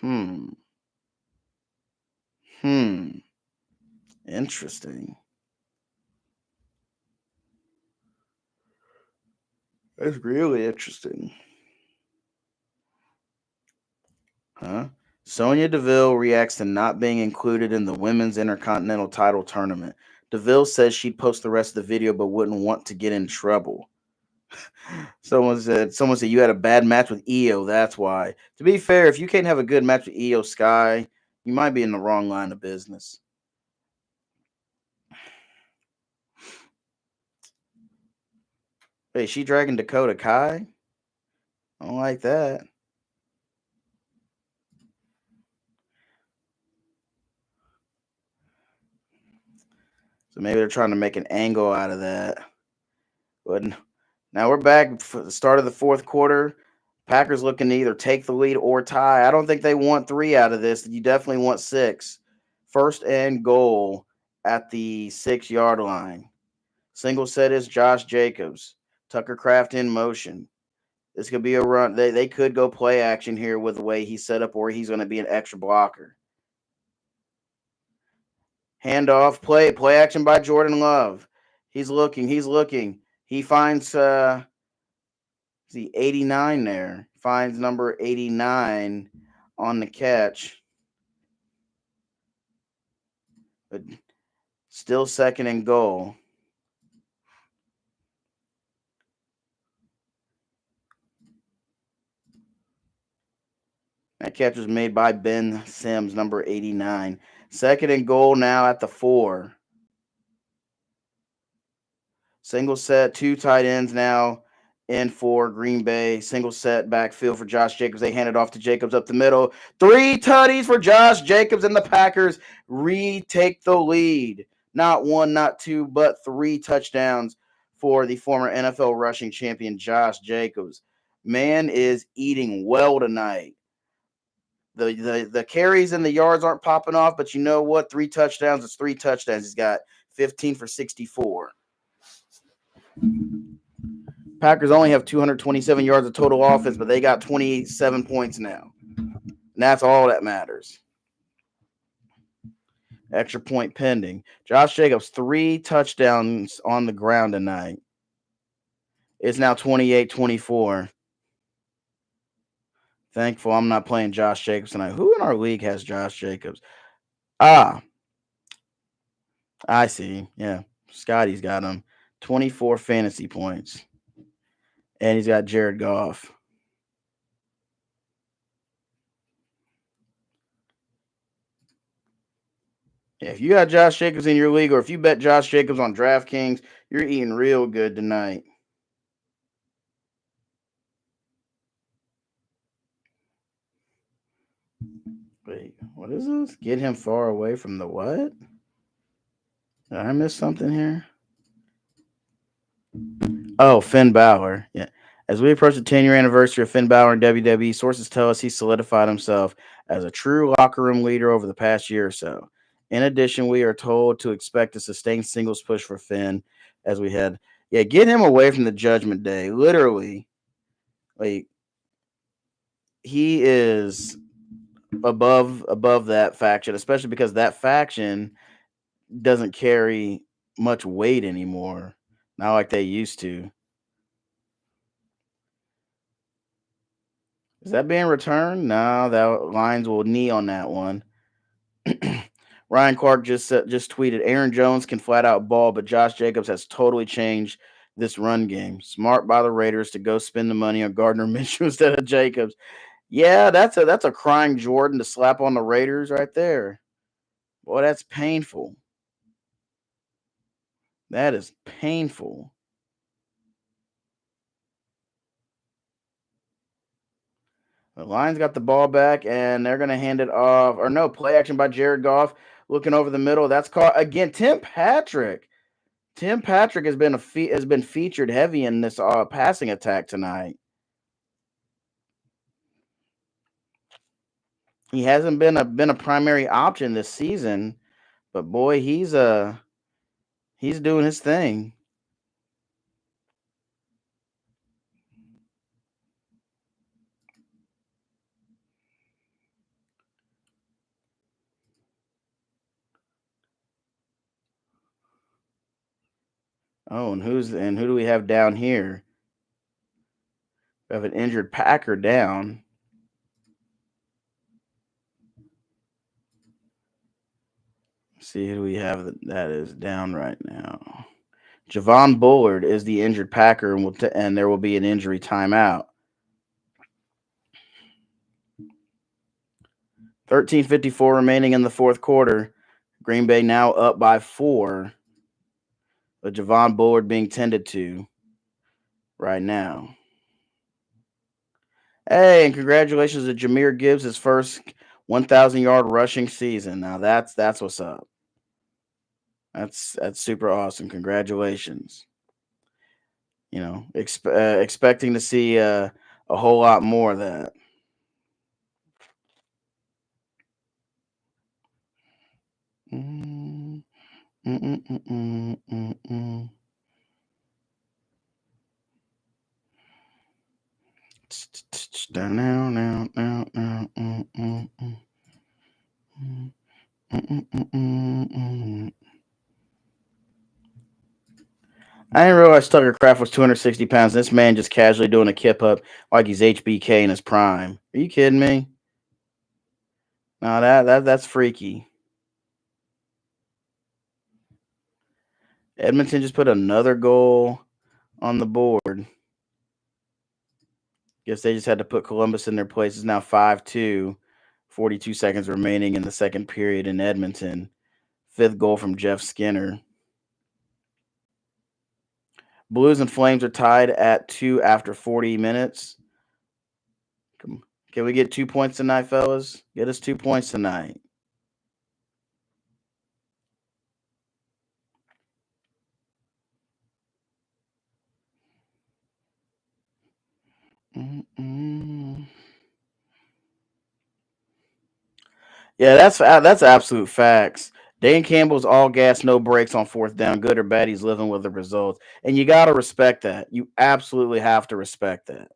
Hmm. Hmm. Interesting. That's really interesting. Huh? Sonya Deville reacts to not being included in the Women's Intercontinental title tournament. Deville says she'd post the rest of the video but wouldn't want to get in trouble. Someone said you had a bad match with Io, that's why. To be fair, if you can't have a good match with Io Sky, you might be in the wrong line of business. Hey, she dragging Dakota Kai? I don't like that. So maybe they're trying to make an angle out of that. But now we're back for the start of the fourth quarter. Packers looking to either take the lead or tie. I don't think they want 3 out of this. You definitely want 6. First and goal at the 6-yard line. Single set is Josh Jacobs. Tucker Craft in motion. This could be a run. They could go play action here with the way he's set up, or he's going to be an extra blocker. Handoff, play action by Jordan Love. He's looking. He finds see 89 there. Finds number 89 on the catch. But still second and goal. That catch was made by Ben Sims, number 89. Second and goal now at the 4. Single set, 2 tight ends now in for Green Bay. Single set backfield for Josh Jacobs. They hand it off to Jacobs up the middle. 3 tutties for Josh Jacobs, and the Packers retake the lead. Not 1, not 2, but 3 touchdowns for the former NFL rushing champion Josh Jacobs. Man is eating well tonight. The carries and the yards aren't popping off, but you know what? 3 touchdowns is 3 touchdowns. He's got 15 for 64. Packers only have 227 yards of total offense, but they got 27 points now. And that's all that matters. Extra point pending. Josh Jacobs, 3 touchdowns on the ground tonight. It's now 28-24. Thankful I'm not playing Josh Jacobs tonight. Who in our league has Josh Jacobs? I see. Yeah. Scotty's got him. 24 fantasy points. And he's got Jared Goff. Yeah, if you got Josh Jacobs in your league, or if you bet Josh Jacobs on DraftKings, you're eating real good tonight. Wait, what is this? Get him far away from the what? Did I miss something here? Oh, Finn Balor. Yeah. As we approach the 10-year anniversary of Finn Balor in WWE, sources tell us he solidified himself as a true locker room leader over the past year or so. In addition, we are told to expect a sustained singles push for Finn as we head. Yeah, get him away from the Judgment Day. Literally, like he is above that faction, especially because that faction doesn't carry much weight anymore. Not like they used to. Is that being returned? No, that Lions will knee on that one. Ryan Clark just tweeted, Aaron Jones can flat out ball, but Josh Jacobs has totally changed this run game. Smart by the Raiders to go spend the money on Gardner Minshew instead of Jacobs. Yeah, that's a crying Jordan to slap on the Raiders right there. Boy, that's painful. That is painful. The Lions got the ball back and they're gonna hand it off. Or no, play action by Jared Goff looking over the middle. That's caught again. Tim Patrick. Tim Patrick has been featured heavy in this passing attack tonight. He hasn't been a primary option this season, but boy, he's doing his thing. Oh, and who do we have down here? We have an injured Packer down. Let's see who we have that is down right now. Javon Bullard is the injured Packer, and there will be an injury timeout. 13:54 remaining in the fourth quarter. Green Bay now up by 4. With Javon Bullard being tended to right now. Hey, and congratulations to Jameer Gibbs, his first 1,000-yard rushing season. Now that's what's up. That's super awesome. Congratulations. Expecting to see a whole lot more of that. Mm, mm, mm, mm, mm, mm, mm. Down now, now, now, now, I didn't realize Tucker Craft was 260 pounds. This man just casually doing a kip up like he's HBK in his prime. Are you kidding me? No, that's freaky. Edmonton just put another goal on the board. Guess they just had to put Columbus in their place. It's now 5-2. 42 seconds remaining in the second period in Edmonton. Fifth goal from Jeff Skinner. Blues and Flames are tied at 2 after 40 minutes. Can we get 2 points tonight, fellas? Get us 2 points tonight. Mm-mm. Yeah, that's absolute facts. Dan Campbell's all gas, no brakes on fourth down. Good or bad, he's living with the results, and you got to respect that. You absolutely have to respect that.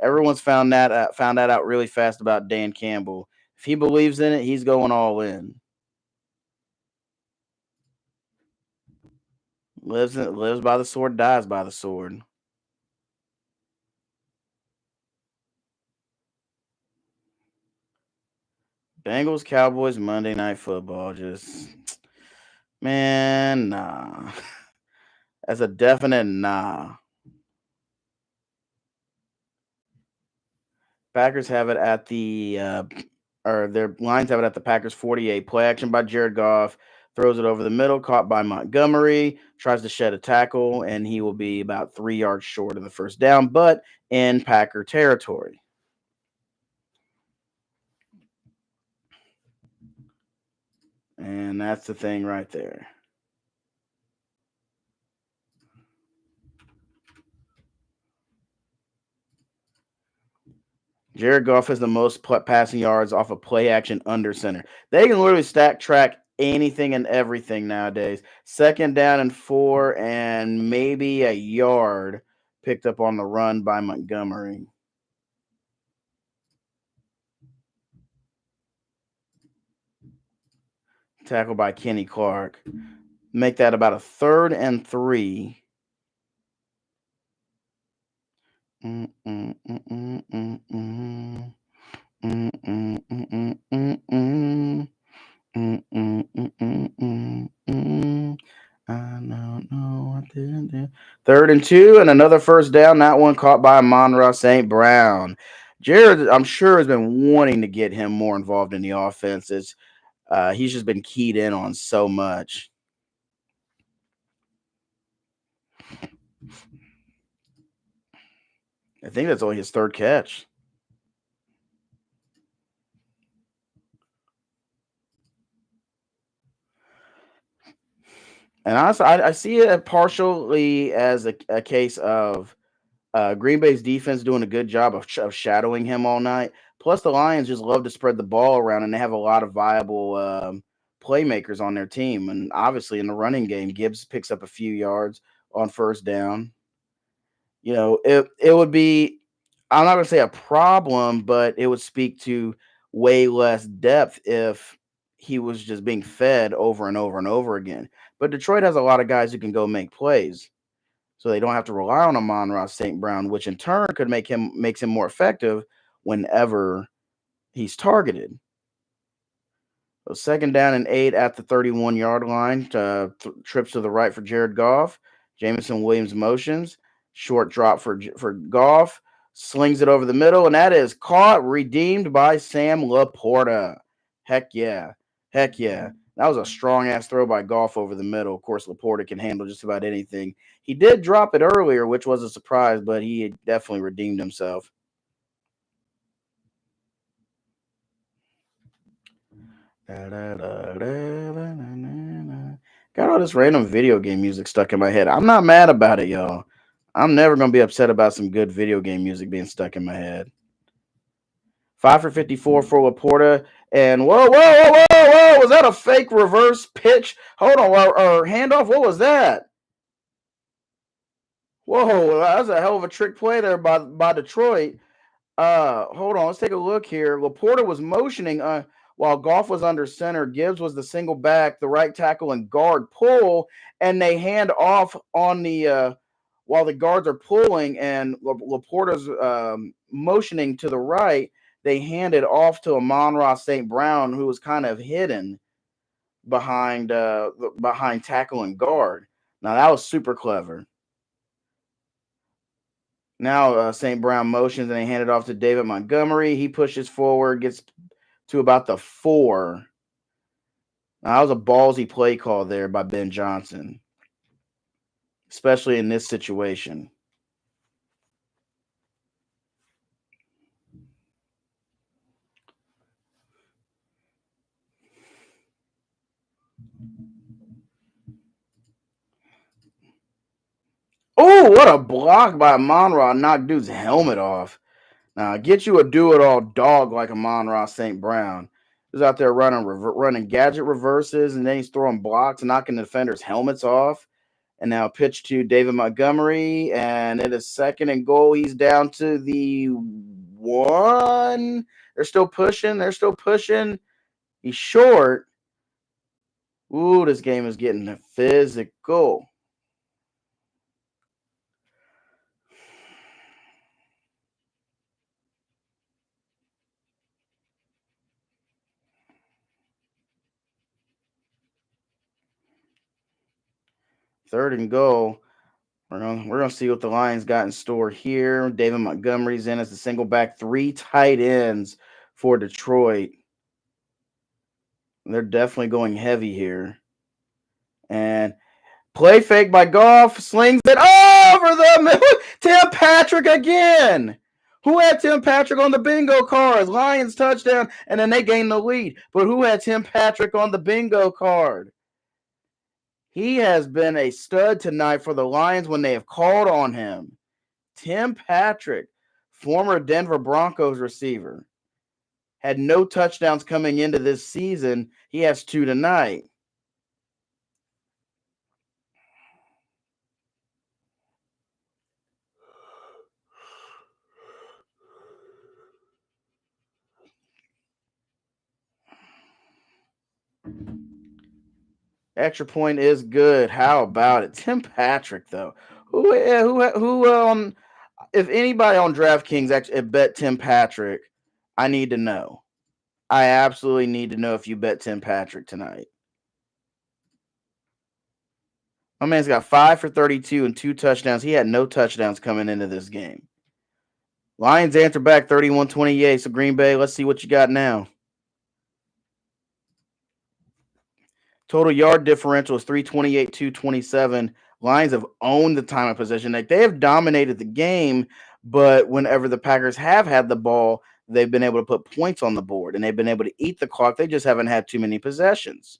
Everyone's found that out really fast about Dan Campbell. If he believes in it, he's going all in. Lives by the sword, dies by the sword. Bengals Cowboys Monday Night Football. Just man, nah. That's a definite nah. Packers have it at the or their Lions have it at the Packers 48. Play action by Jared Goff. Throws it over the middle, caught by Montgomery, tries to shed a tackle, and he will be about 3 yards short of the first down, but in Packer territory. And that's the thing right there. Jared Goff has the most passing yards off of play action under center. They can literally stack track anything and everything nowadays. Second down and 4, and maybe a yard picked up on the run by Montgomery. Tackle by Kenny Clark. Make that about a 3rd and 3. I don't know what to do. 3rd and 2, and another first down. That one caught by Monroe St. Brown. Jared, I'm sure, has been wanting to get him more involved in the offense. He's just been keyed in on so much. I think that's only his third catch. And honestly, I see it partially as a case of Green Bay's defense doing a good job of shadowing him all night. Plus, the Lions just love to spread the ball around, and they have a lot of viable playmakers on their team. And obviously, in the running game, Gibbs picks up a few yards on first down. It would be, I'm not going to say a problem, but it would speak to way less depth if he was just being fed over and over and over again. But Detroit has a lot of guys who can go make plays, so they don't have to rely on Amon-Ra St. Brown, which in turn could makes him more effective whenever he's targeted. So second down and 8 at the 31-yard line. Trips to the right for Jared Goff. Jameson Williams motions. Short drop for Goff. Slings it over the middle, and that is caught, redeemed by Sam Laporta. Heck yeah. Heck yeah. That was a strong ass throw by Goff over the middle. Of course, Laporta can handle just about anything. He did drop it earlier, which was a surprise, but he definitely redeemed himself. Got all this random video game music stuck in my head. I'm not mad about it, y'all. I'm never gonna be upset about some good video game music being stuck in my head. 5 for 54 for Laporta. And whoa, whoa, whoa, whoa, whoa! Was that a fake reverse pitch? Hold on, or handoff? What was that? Whoa, that was a hell of a trick play there by Detroit. Hold on, let's take a look here. Laporta was motioning while Goff was under center. Gibbs was the single back, the right tackle and guard pull, and they hand off on the while the guards are pulling and Laporta's motioning to the right. They hand it off to Amon-Ra St. Brown, who was kind of hidden behind tackle and guard. Now that was super clever. Now St. Brown motions and they hand it off to David Montgomery. He pushes forward, gets to about the 4. Now, that was a ballsy play call there by Ben Johnson, especially in this situation. Oh, what a block by Monra. Knocked dude's helmet off. Now, get you a do-it-all dog like a Monra St. Brown. He's out there running gadget reverses, and then he's throwing blocks, knocking the defenders' helmets off. And now pitch to David Montgomery, and it is second and goal. He's down to the 1. They're still pushing. They're still pushing. He's short. Ooh, this game is getting physical. Third and goal. We're gonna see what the Lions got in store here. David Montgomery's in as the single back, 3 tight ends for Detroit. They're definitely going heavy here. And play fake by Goff, slings it over the middle. Tim Patrick again. Who had Tim Patrick on the bingo card? Lions touchdown, and then they gain the lead. But who had Tim Patrick on the bingo card? He has been a stud tonight for the Lions when they have called on him. Tim Patrick, former Denver Broncos receiver, had no touchdowns coming into this season. He has 2 tonight. Extra point is good. How about it? Tim Patrick, though. Who if anybody on DraftKings actually bet Tim Patrick, I need to know. I absolutely need to know if you bet Tim Patrick tonight. My man's got 5 for 32 and 2 touchdowns. He had no touchdowns coming into this game. Lions answer back 31-28. So Green Bay, let's see what you got now. Total yard differential is 328, 227. Lions have owned the time of possession. Like they have dominated the game, but whenever the Packers have had the ball, they've been able to put points on the board and they've been able to eat the clock. They just haven't had too many possessions.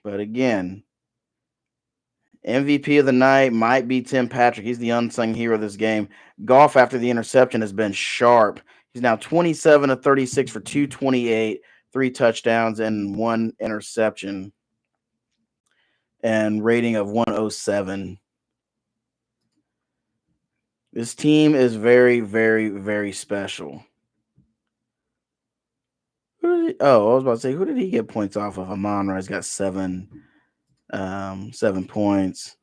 But again, MVP of the night might be Tim Patrick. He's the unsung hero of this game. Goff, after the interception, has been sharp. He's now 27 of 36 for 228, 3 touchdowns, and 1 interception, and rating of 107. This team is very, very, very special. I was about to say, who did he get points off of? Amon-Ra's got 7 points.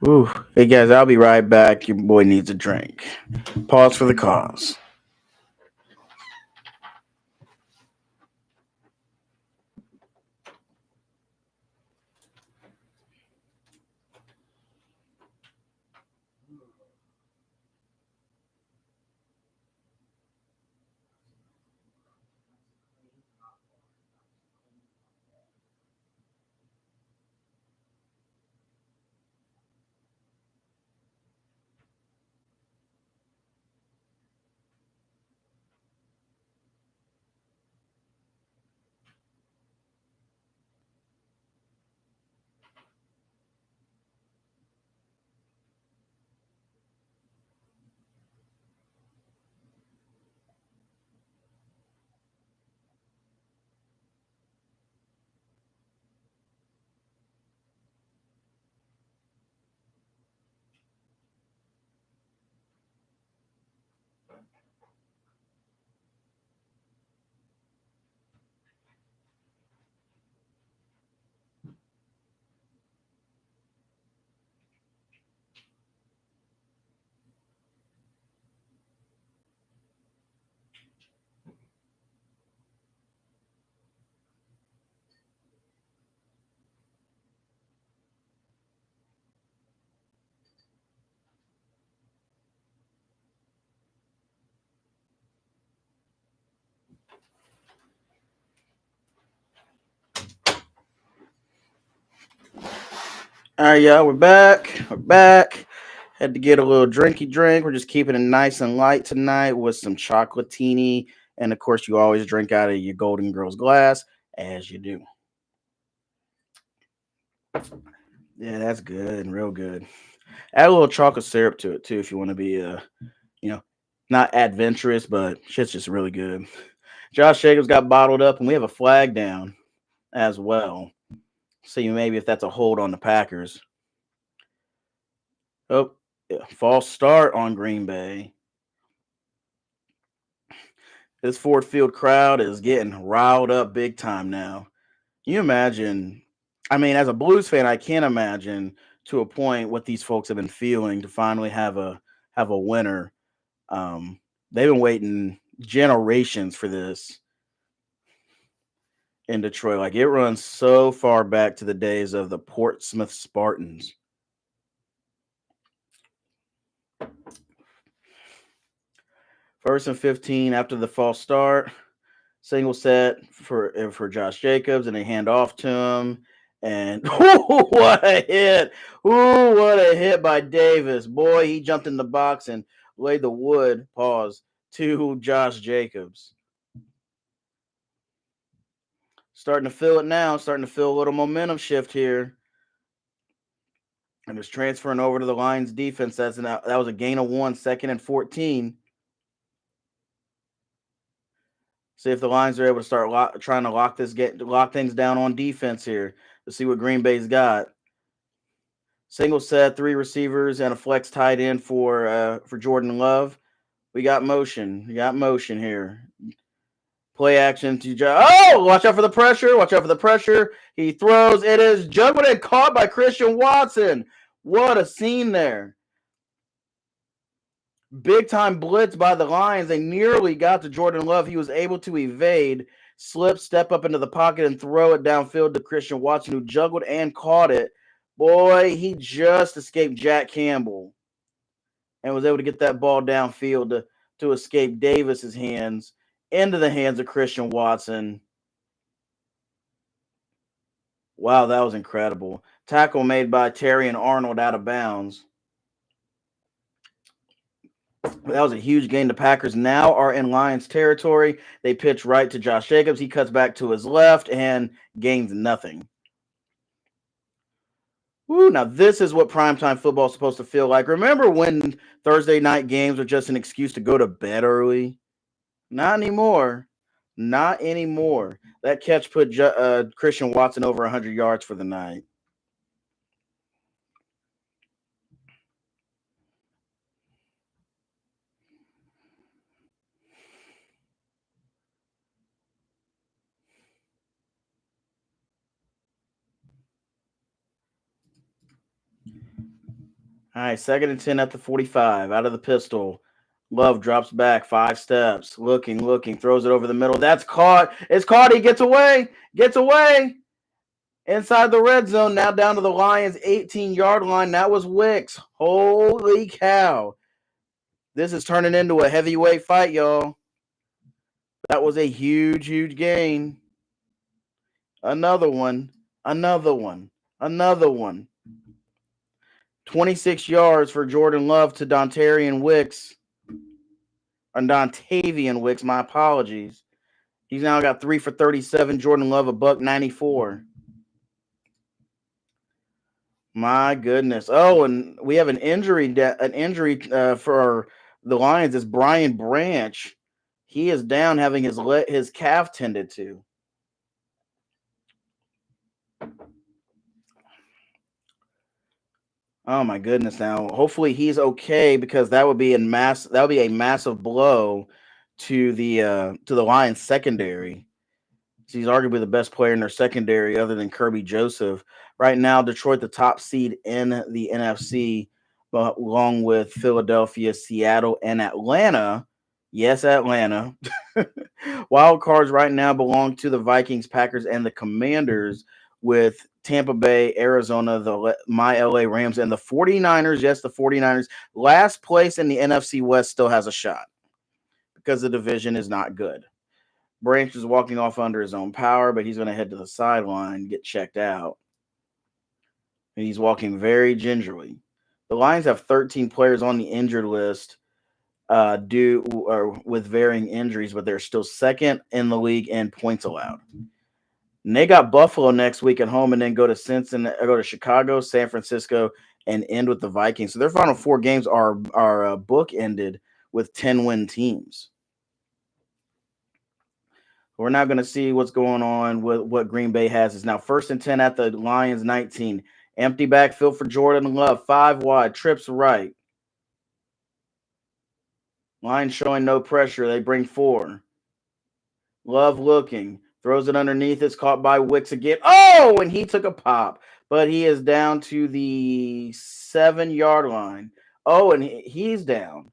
Ooh. Hey guys, I'll be right back. Your boy needs a drink. Pause for the cause. All right, y'all, we're back. We're back. Had to get a little drinky drink. We're just keeping it nice and light tonight with some chocolatini. And of course, you always drink out of your Golden Girls glass, as you do. Yeah, that's good and real good. Add a little chocolate syrup to it too if you want to be you know, not adventurous, but shit's just really good. Josh Jacobs got bottled up, and we have a flag down as well. See maybe if that's a hold on the Packers. Oh, yeah, false start on Green Bay. This Ford Field crowd is getting riled up big time now. Can you imagine? I mean, as a Blues fan, I can't imagine to a point what these folks have been feeling to finally have a winner. They've been waiting generations for this in Detroit. Like it runs so far back to the days of the Portsmouth Spartans. First and 15 after the false start. Single set for Josh Jacobs, and they hand off to him. And what a hit! Ooh, what a hit by Davis. Boy, he jumped in the box and laid the wood, pause, to Josh Jacobs. Starting to feel it now, starting to feel a little momentum shift here. And it's transferring over to the Lions defense. That was a gain of 1, 2nd and 14. See if the Lions are able to start trying to lock things down on defense here to see what Green Bay's got. Single set, 3 receivers, and a flex tight end for Jordan Love. We got motion. We got motion here. Play action to Oh, watch out for the pressure. Watch out for the pressure. He throws. It is juggled and caught by Christian Watson. What a scene there. Big time blitz by the Lions. They nearly got to Jordan Love. He was able to evade, slip, step up into the pocket, and throw it downfield to Christian Watson, who juggled and caught it. Boy, he just escaped Jack Campbell and was able to get that ball downfield to escape Davis's hands into the hands of Christian Watson. Wow, that was incredible. Tackle made by Terry and Arnold out of bounds. That was a huge gain. The Packers now are in Lions territory. They pitch right to Josh Jacobs. He cuts back to his left and gains nothing. Woo, now this is what primetime football is supposed to feel like. Remember when Thursday night games were just an excuse to go to bed early? Not anymore. Not anymore. That catch put Christian Watson over 100 yards for the night. All right, 2nd and 10 at the 45. Out of the pistol. Love drops back 5 steps. Looking, throws it over the middle. That's caught. It's caught. He gets away. Inside the red zone. Now down to the Lions' 18-yard line. That was Wicks. Holy cow. This is turning into a heavyweight fight, y'all. That was a huge, huge gain. Another one. 26 yards for Jordan Love to Dontavian Wicks. My apologies. He's now got 3 for 37. Jordan Love, $194. My goodness. Oh, and we have an injury for the Lions. It's Brian Branch. He is down, having his calf tended to. Oh my goodness! Now, hopefully he's okay, because that would be a massive blow to the Lions secondary. He's arguably the best player in their secondary, other than Kirby Joseph. Right now, Detroit, the top seed in the NFC, along with Philadelphia, Seattle, and Atlanta. Yes, Atlanta. Wild cards right now belong to the Vikings, Packers, and the Commanders, with Tampa Bay, Arizona, my LA Rams, and the 49ers. Yes, the 49ers. Last place in the NFC West still has a shot, because the division is not good. Branch is walking off under his own power, but he's going to head to the sideline, get checked out. And he's walking very gingerly. The Lions have 13 players on the injured list with varying injuries, but they're still second in the league in points allowed. And they got Buffalo next week at home, and then go to Chicago, San Francisco, and end with the Vikings. So their final 4 games are bookended with 10-win teams. We're now going to see what's going on with what Green Bay has. Is now 1st and 10 at the Lions 19. Empty backfield for Jordan Love. 5 wide. Trips right. Lions showing no pressure. They bring 4. Love looking. Throws it underneath. It's caught by Wicks again. Oh, and he took a pop. But he is down to the 7-yard line. Oh, and he's down.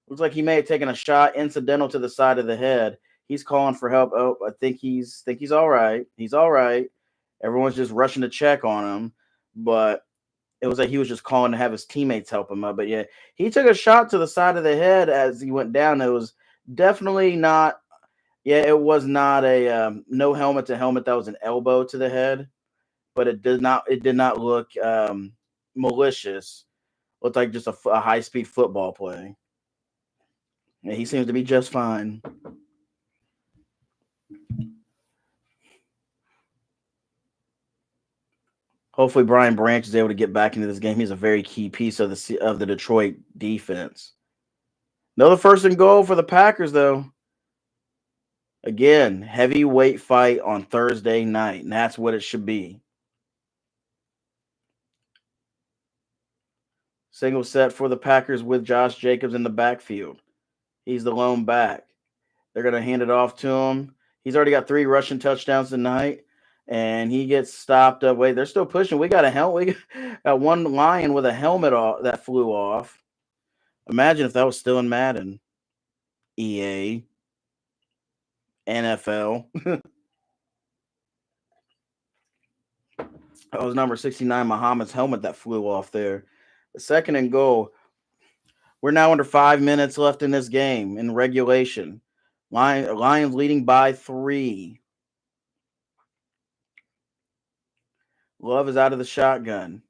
Looks like he may have taken a shot incidental to the side of the head. He's calling for help. Oh, I think he's all right. He's all right. Everyone's just rushing to check on him, but it was like he was just calling to have his teammates help him up. But yeah, he took a shot to the side of the head as he went down. It was definitely not. Yeah, it was not a no helmet to helmet. That was an elbow to the head, but it did not look malicious. Looked like just a high speed football play. Yeah, he seems to be just fine. Hopefully, Brian Branch is able to get back into this game. He's a very key piece of the Detroit defense. Another 1st and goal for the Packers, though. Again, heavyweight fight on Thursday night, and that's what it should be. Single set for the Packers with Josh Jacobs in the backfield. He's the lone back. They're going to hand it off to him. He's already got 3 rushing touchdowns tonight, and he gets stopped up. Wait, they're still pushing. We got a helmet. We got one Lion with a helmet that flew off. Imagine if that was still in Madden, EA, NFL. That was number 69, Muhammad's helmet that flew off there. The second and goal. We're now under 5 minutes left in this game in regulation. Lions leading by 3. Love is out of the shotgun.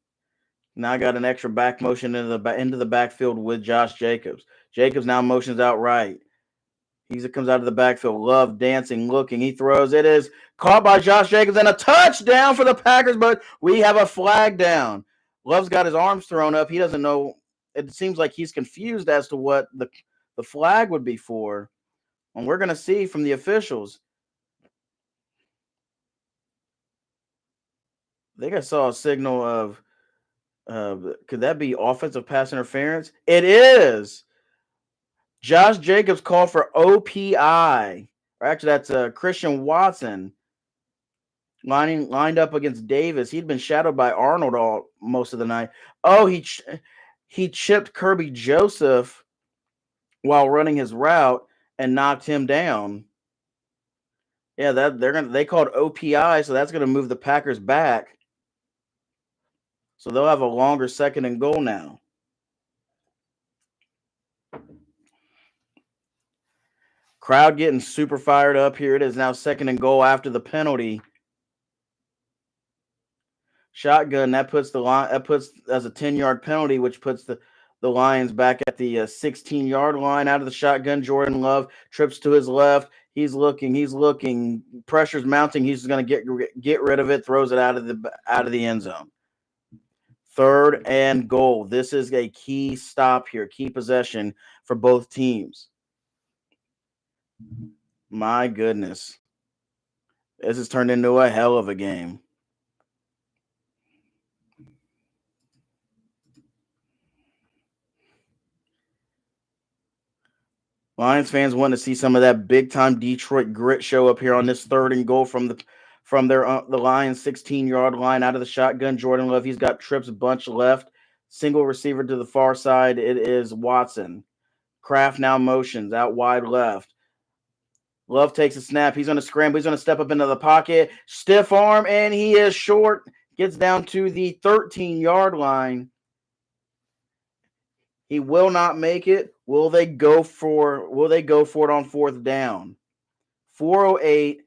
Now I got an extra back motion into the backfield with Josh Jacobs. Jacobs now motions out right. He comes out of the backfield. Love dancing, looking. He throws. It is caught by Josh Jacobs and a touchdown for the Packers, but we have a flag down. Love's got his arms thrown up. He doesn't know. It seems like he's confused as to what the flag would be for. And we're going to see from the officials. I think I saw a signal of, could that be offensive pass interference? It is. Josh Jacobs called for OPI. Or actually, that's Christian Watson lined up against Davis. He'd been shadowed by Arnold most of the night. Oh, he chipped Kirby Joseph while running his route and knocked him down. Yeah, they called OPI, so that's gonna move the Packers back. So they'll have a longer second and goal now. Crowd getting super fired up. Here it is now, second and goal after the penalty. Shotgun, that puts as a 10-yard penalty, which puts the Lions back at the 16-yard line. Out of the shotgun, Jordan Love trips to his left. He's looking. Pressure's mounting. He's going to get rid of it. Throws it out of the end zone. Third and goal. This is a key stop here, key possession for both teams. My goodness, this has turned into a hell of a game. Lions fans want to see some of that big time Detroit grit show up here on this third and goal from the Lions 16-yard line. Out of the shotgun, Jordan Love. He's got trips bunch left. Single receiver to the far side. It is Watson. Kraft now motions out wide left. Love takes a snap. He's going to scramble. He's going to step up into the pocket. Stiff arm, and he is short. Gets down to the 13-yard line. He will not make it. Will they go for it on fourth down? 4:08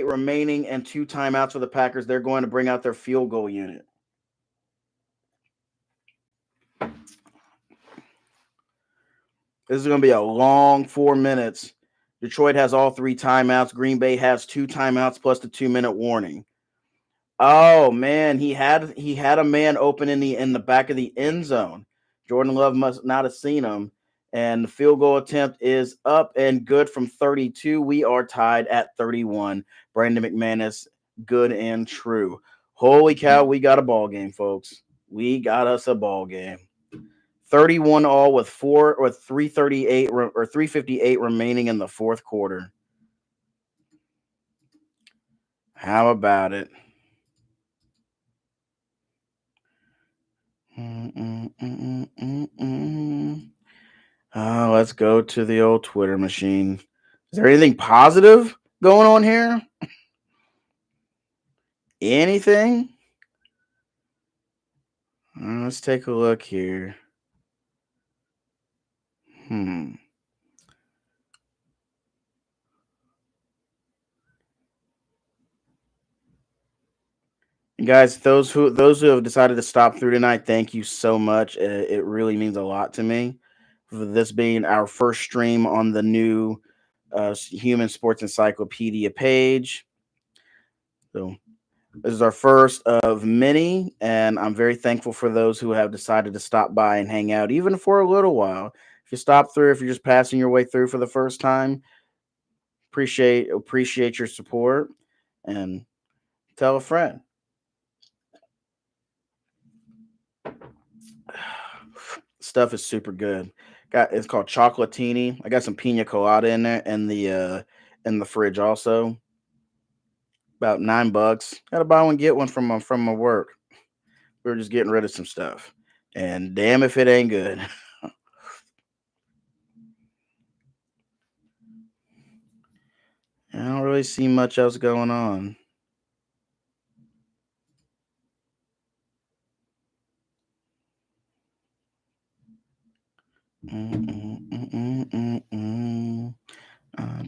remaining and 2 timeouts for the Packers. They're going to bring out their field goal unit. This is going to be a long 4 minutes. Detroit has all 3 timeouts. Green Bay has 2 timeouts plus the 2-minute warning. Oh man, he had a man open in the back of the end zone. Jordan Love must not have seen him. And the field goal attempt is up and good from 32. We are tied at 31. Brandon McManus, good and true. Holy cow, we got a ball game, folks. We got us a ball game. 31 all with 358 remaining in the fourth quarter. How about it? Let's go to the old Twitter machine. Is there anything positive going on here? Anything? Let's take a look here. Guys, those who have decided to stop through tonight, thank you so much. It really means a lot to me. For this being our first stream on the new Human Sports Encyclopedia page. So this is our first of many, and I'm very thankful for those who have decided to stop by and hang out, even for a little while. If you stop through, if you're just passing your way through for the first time, appreciate your support, and tell a friend. Stuff is super good. It's called chocolatini. I got some pina colada in there and in the fridge also. About $9. Got to buy one get one from my work. We were just getting rid of some stuff, and damn if it ain't good. I don't really see much else going on. I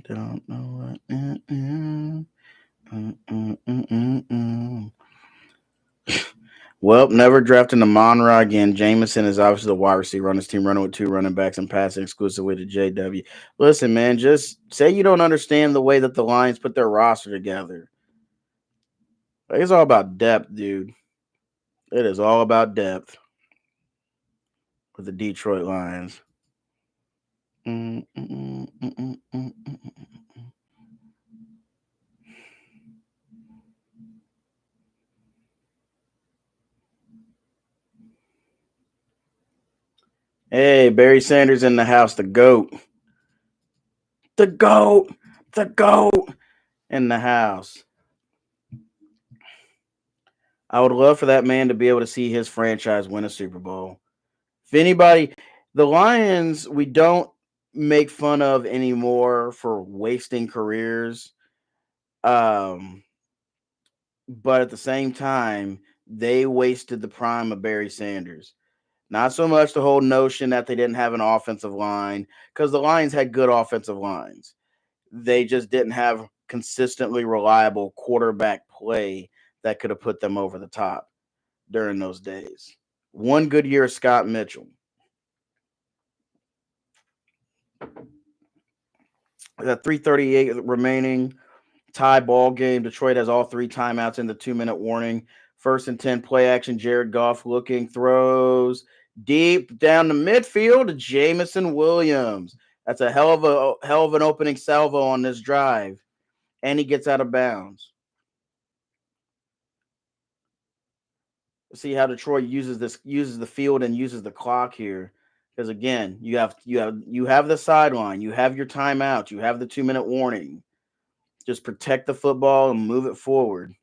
don't know what it is. Well, never drafting the Monra again. Jameson is obviously the wide receiver on his team, running with two running backs and passing exclusively to JW. Listen, man, just say you don't understand the way that the Lions put their roster together. Like, it's all about depth, dude. It is all about depth with the Detroit Lions. Hey, Barry Sanders in the house, the GOAT. The GOAT. The GOAT in the house. I would love for that man to be able to see his franchise win a Super Bowl. If anybody, the Lions, we don't make fun of anymore for wasting careers. Um, but at the same time, they wasted the prime of Barry Sanders. Not so much the whole notion that they didn't have an offensive line, because the Lions had good offensive lines. They just didn't have consistently reliable quarterback play that could have put them over the top during those days. One good year, Scott Mitchell. That 3:38 remaining, tie ball game. Detroit has all three timeouts in the 2-minute warning. 1st and 10, play action. Jared Goff looking, throws deep down the midfield to Jameson Williams. That's a hell of an opening salvo on this drive, and he gets out of bounds. See how Detroit uses the field and uses the clock here. Because again, you have the sideline, you have your timeout, you have the 2-minute warning. Just protect the football and move it forward.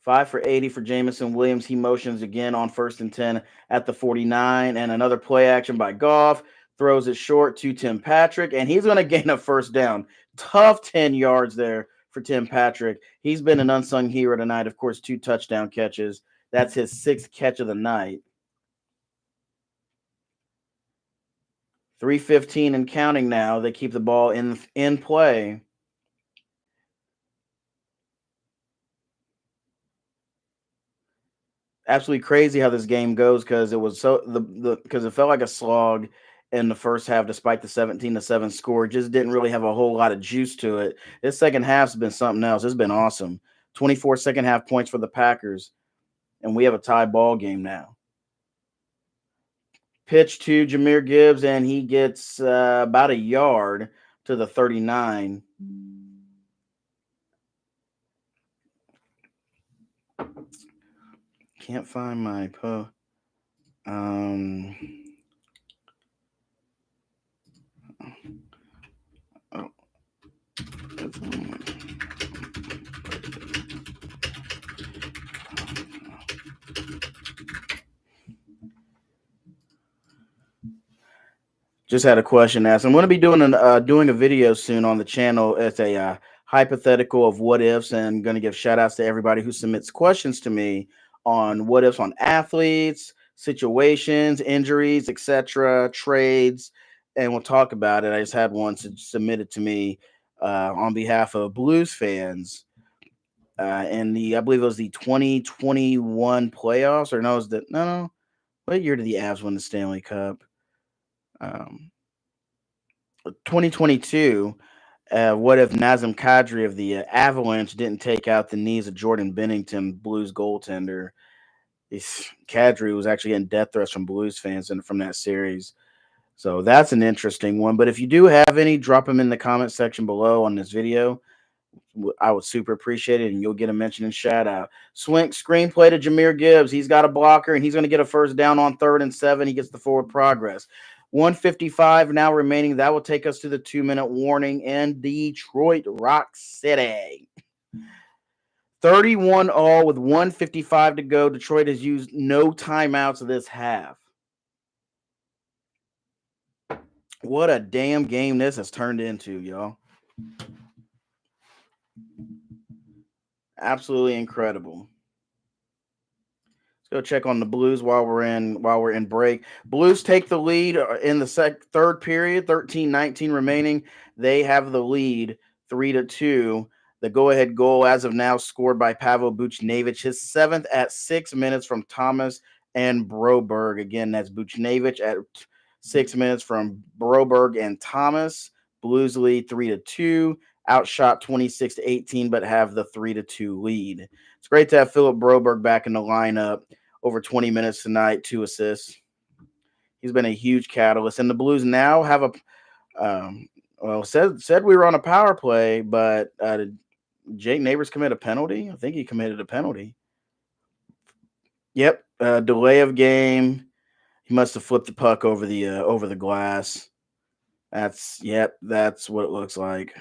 5 for 80 for Jameson Williams. He motions again on 1st and 10 at the 49, and another play action by Goff. Throws it short to Tim Patrick, and he's going to gain a first down. Tough 10 yards there for Tim Patrick. He's been an unsung hero tonight. Of course, 2 touchdown catches. That's his 6th catch of the night. 3:15 and counting now. They keep the ball in play. Absolutely crazy how this game goes because it was because it felt like a slog in the first half, despite the 17-7 score. It just didn't really have a whole lot of juice to it. This second half's been something else. It's been awesome. 24 second half points for the Packers, and we have a tie ball game now. Pitch to Jahmyr Gibbs, and he gets about a yard to the 39. Can't find my oh. Just had a question asked. I'm going to be doing a video soon on the channel. It's a hypothetical of what ifs, and I'm going to give shout outs to everybody who submits questions to me on what ifs on athletes, situations, injuries, etc., trades, and we'll talk about it. I just had one submitted to me on behalf of Blues fans. And I believe it was the 2021 playoffs, or no, it was no. What year did the Avs win the Stanley Cup? 2022. What if Nazem Kadri of the Avalanche didn't take out the knees of Jordan Bennington, Blues goaltender? Kadri was actually getting death threats from Blues fans from that series. So that's an interesting one. But if you do have any, drop them in the comment section below on this video. I would super appreciate it, and you'll get a mention and shout out. Swing screenplay to Jameer Gibbs. He's got a blocker, and he's going to get a first down on 3rd and 7. He gets the forward progress. 155 now remaining. That will take us to the 2-minute warning in Detroit Rock City. 31 all with 155 to go. Detroit has used no timeouts this half. What a damn game this has turned into, y'all. Absolutely incredible. Let's go check on the Blues while we're in break. Blues take the lead in the third period, 13-19 remaining. They have the lead 3-2. The go-ahead goal as of now scored by Pavel Buchnevich, his 7th at 6 minutes from Thomas and Broberg. Again, that's Buchnevich at 6 minutes from Broberg and Thomas. Blues lead 3-2. Outshot 26-18, but have the 3-2 lead. It's great to have Philip Broberg back in the lineup. Over 20 minutes tonight, 2 assists. He's been a huge catalyst. And the Blues now have said we were on a power play, but did Jake Neighbors commit a penalty? I think he committed a penalty. Yep, delay of game. He must have flipped the puck over the glass. That's what it looks like.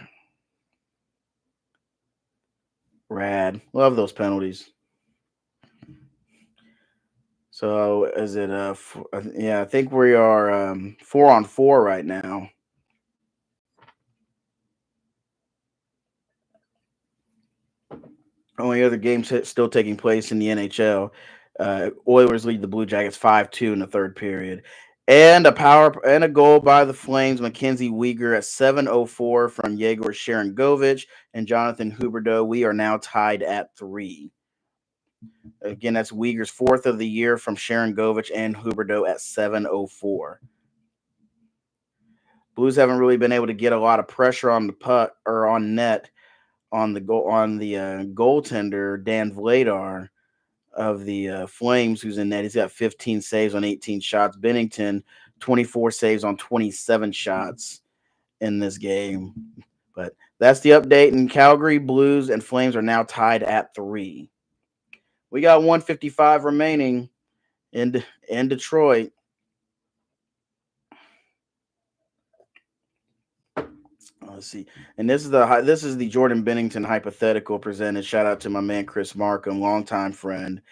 Rad. Love those penalties. So is it I think we are 4-on-4 right now. Only other games still taking place in the NHL. Oilers lead the Blue Jackets 5-2 in the third period. And a goal by the Flames, Mackenzie Weegar at 7:04 from Yegor Sharangovich and Jonathan Huberdeau. We are now tied at 3. Again, that's Weegar's 4th of the year from Sharangovich and Huberdeau at 7:04. Blues haven't really been able to get a lot of pressure on the puck or on net on the goaltender Dan Vladar of the Flames, who's in net. He's got 15 saves on 18 shots. Bennington 24 saves on 27 shots in this game. But that's the update. In Calgary, Blues and Flames are now tied at 3. We got 155 remaining in Detroit. Let's see. And this is the Jordan Bennington hypothetical presented. Shout out to my man Chris Markham, longtime friend.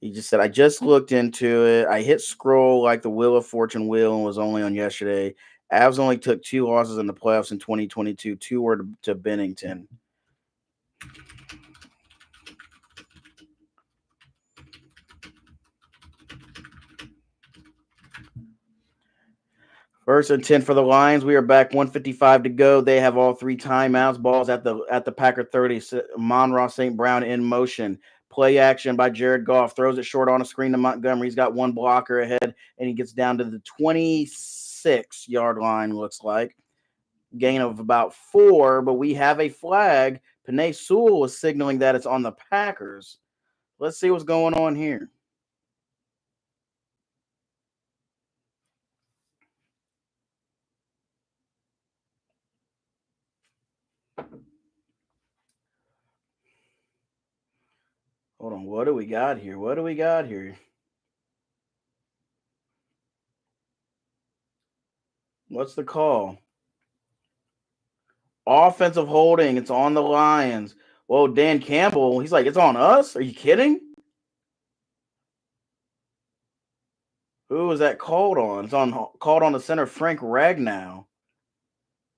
He just said, I just looked into it. I hit scroll like the Wheel of Fortune wheel and was only on yesterday. Avs only took 2 losses in the playoffs in 2022. 2 were to Bennington. First and 10 for the Lions. We are back 155 to go. They have all 3 timeouts. Balls at the Packer 30. Monroe St. Brown in motion. Play action by Jared Goff. Throws it short on a screen to Montgomery. He's got 1 blocker ahead, and he gets down to the 26-yard line, looks like. Gain of about 4, but we have a flag. Penei Sewell is signaling that it's on the Packers. Let's see what's going on here. Hold on. What do we got here? What's the call? Offensive holding. It's on the Lions. Whoa, Dan Campbell. He's like, it's on us? Are you kidding? Who was that called on? It's called on the center, Frank Ragnow.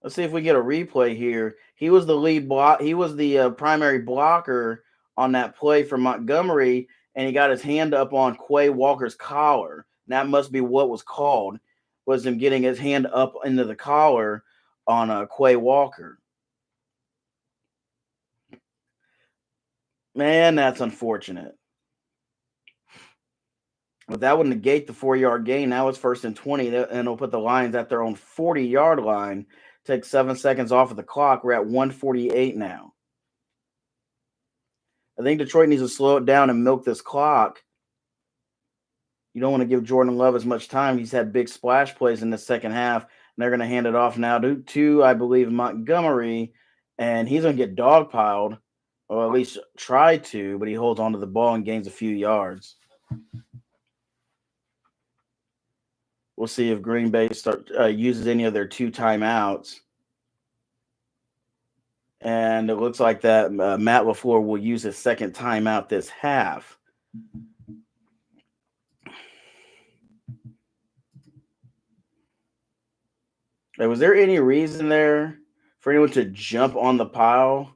Let's see if we get a replay here. He was the lead block. He was the primary blocker on that play for Montgomery, and he got his hand up on Quay Walker's collar. And that must be what was called, was him getting his hand up into the collar on Quay Walker. Man, that's unfortunate. But that would negate the 4-yard gain. Now it's 1st and 20, and it'll put the Lions at their own 40-yard line. Take 7 seconds off of the clock. We're at 148 now. I think Detroit needs to slow it down and milk this clock. You don't want to give Jordan Love as much time. He's had big splash plays in the second half, and they're going to hand it off now to I believe, Montgomery. and he's going to get dogpiled, or at least try to, but he holds onto the ball and gains a few yards. We'll see if Green Bay uses any of their 2 timeouts. And it looks like that Matt LaFleur will use his second timeout this half. Was there any reason there for anyone to jump on the pile?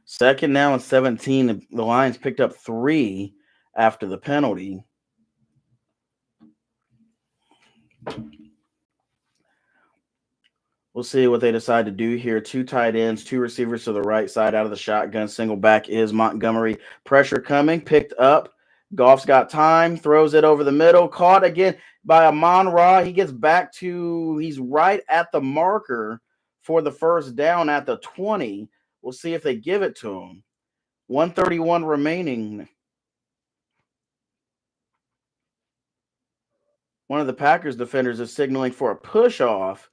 Second now and 17. The Lions picked up 3 after the penalty. We'll see what they decide to do here. 2 tight ends, 2 receivers to the right side out of the shotgun. Single back is Montgomery. Pressure coming, picked up. Goff's got time, throws it over the middle. Caught again by Amon-Ra. He gets back to, he's right at the marker for the first down at the 20. We'll see if they give it to him. 131 remaining. One of the Packers defenders is signaling for a push-off,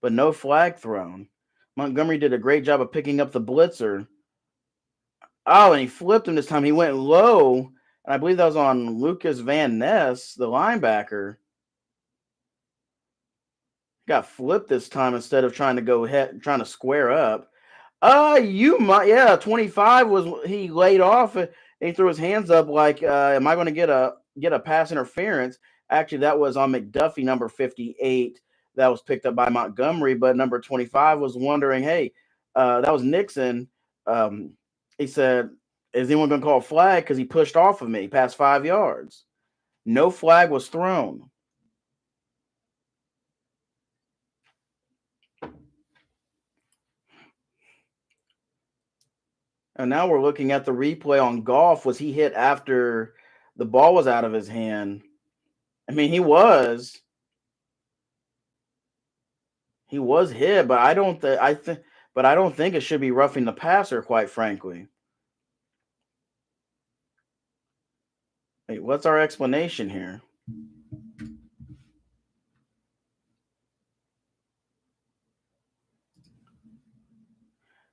but no flag thrown. Montgomery did a great job of picking up the blitzer. Oh, and he flipped him this time. He went low, and I believe that was on Lucas Van Ness, the linebacker. Got flipped this time instead of trying to square up. You might, yeah. 25 was he laid off and he threw his hands up like, am I going to get a pass interference? Actually, that was on McDuffie, number 58. That was picked up by Montgomery, but number 25 was wondering, hey, that was Nixon. He said, is anyone going to call a flag because he pushed off of me past 5 yards? No flag was thrown. And now we're looking at the replay on Goff. Was he hit after the ball was out of his hand? I mean, he was hit, but I don't think it should be roughing the passer, quite frankly. Wait, what's our explanation here?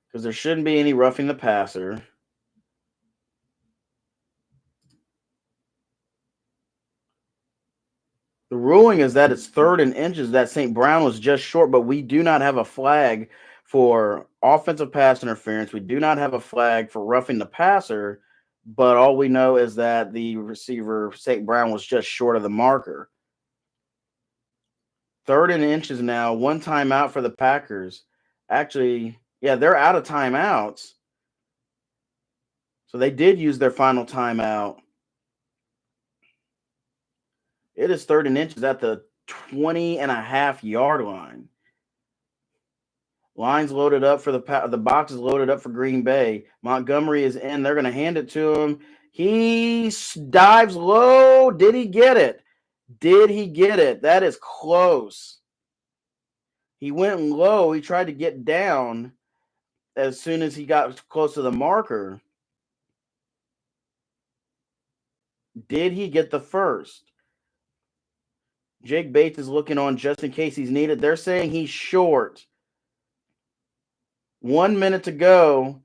Because there shouldn't be any roughing the passer. The ruling is that it's 3rd and inches, that St. Brown was just short, but we do not have a flag for offensive pass interference. We do not have a flag for roughing the passer, but all we know is that the receiver, St. Brown, was just short of the marker. 3rd and inches now, 1 timeout for the Packers. Actually, yeah, they're out of timeouts. So they did use their final timeout. It is 3rd and inches at the 20.5-yard line. Line's loaded up for the box is loaded up for Green Bay. Montgomery is in. They're going to hand it to him. He dives low. Did he get it? Did he get it? That is close. He went low. He tried to get down as soon as he got close to the marker. Did he get the first? Jake Bates is looking on just in case he's needed. They're saying he's short. 1 minute to go.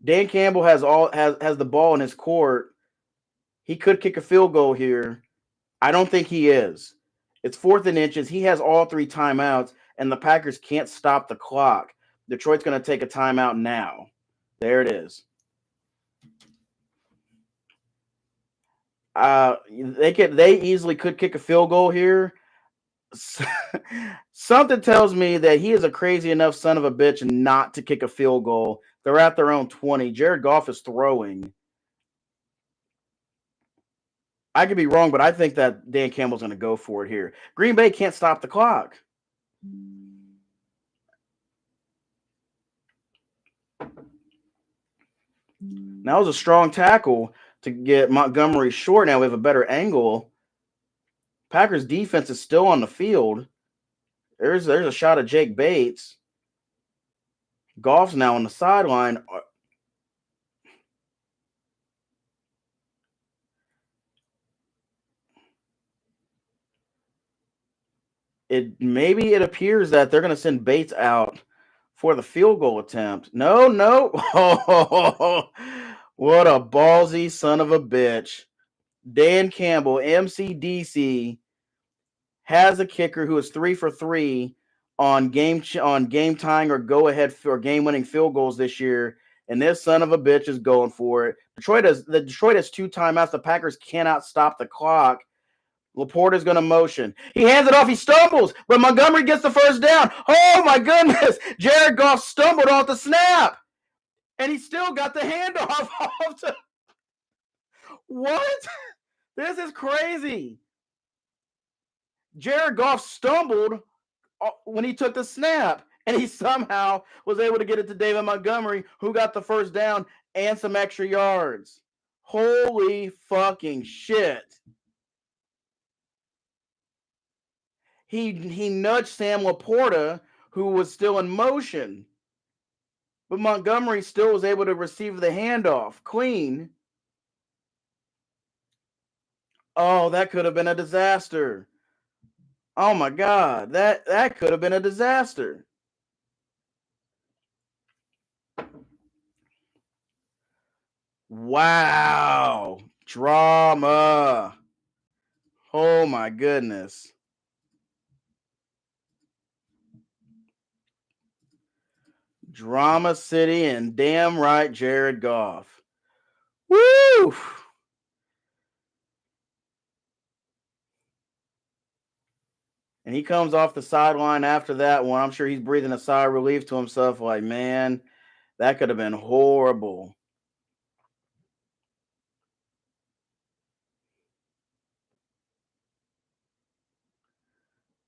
Dan Campbell has the ball in his court. He could kick a field goal here. I don't think he is. It's 4th and inches. He has all 3 timeouts, and the Packers can't stop the clock. Detroit's going to take a timeout now. There it is. They easily could kick a field goal here. Something tells me that he is a crazy enough son of a bitch not to kick a field goal. They're at their own 20. Jared Goff is throwing. I could be wrong, but I think that Dan Campbell's going to go for it here. Green Bay can't stop the clock. That was a strong tackle to get Montgomery short. Now we have a better angle. Packers defense is still on the field. There's a shot of Jake Bates. Goff's now on the sideline. Maybe it appears that they're going to send Bates out for the field goal attempt. No, no. What a ballsy son of a bitch. Dan Campbell, MCDC, has a kicker who is 3 for 3 on game tying or go ahead for game winning field goals this year, and this son of a bitch is going for it. Detroit has 2 timeouts. The Packers cannot stop the clock. Laporta's going to motion. He hands it off. He stumbles, but Montgomery gets the first down. Oh my goodness! Jared Goff stumbled off the snap, and he still got the handoff off to. What? This is crazy. Jared Goff stumbled when he took the snap, and he somehow was able to get it to David Montgomery, who got the first down and some extra yards. Holy fucking shit. He nudged Sam Laporta, who was still in motion, but Montgomery still was able to receive the handoff clean. Oh, that could have been a disaster. Oh my God, that could have been a disaster. Wow. Drama. Oh my goodness. Drama City and damn right Jared Goff. Woo! And he comes off the sideline after that one. I'm sure he's breathing a sigh of relief to himself, like, man, that could have been horrible.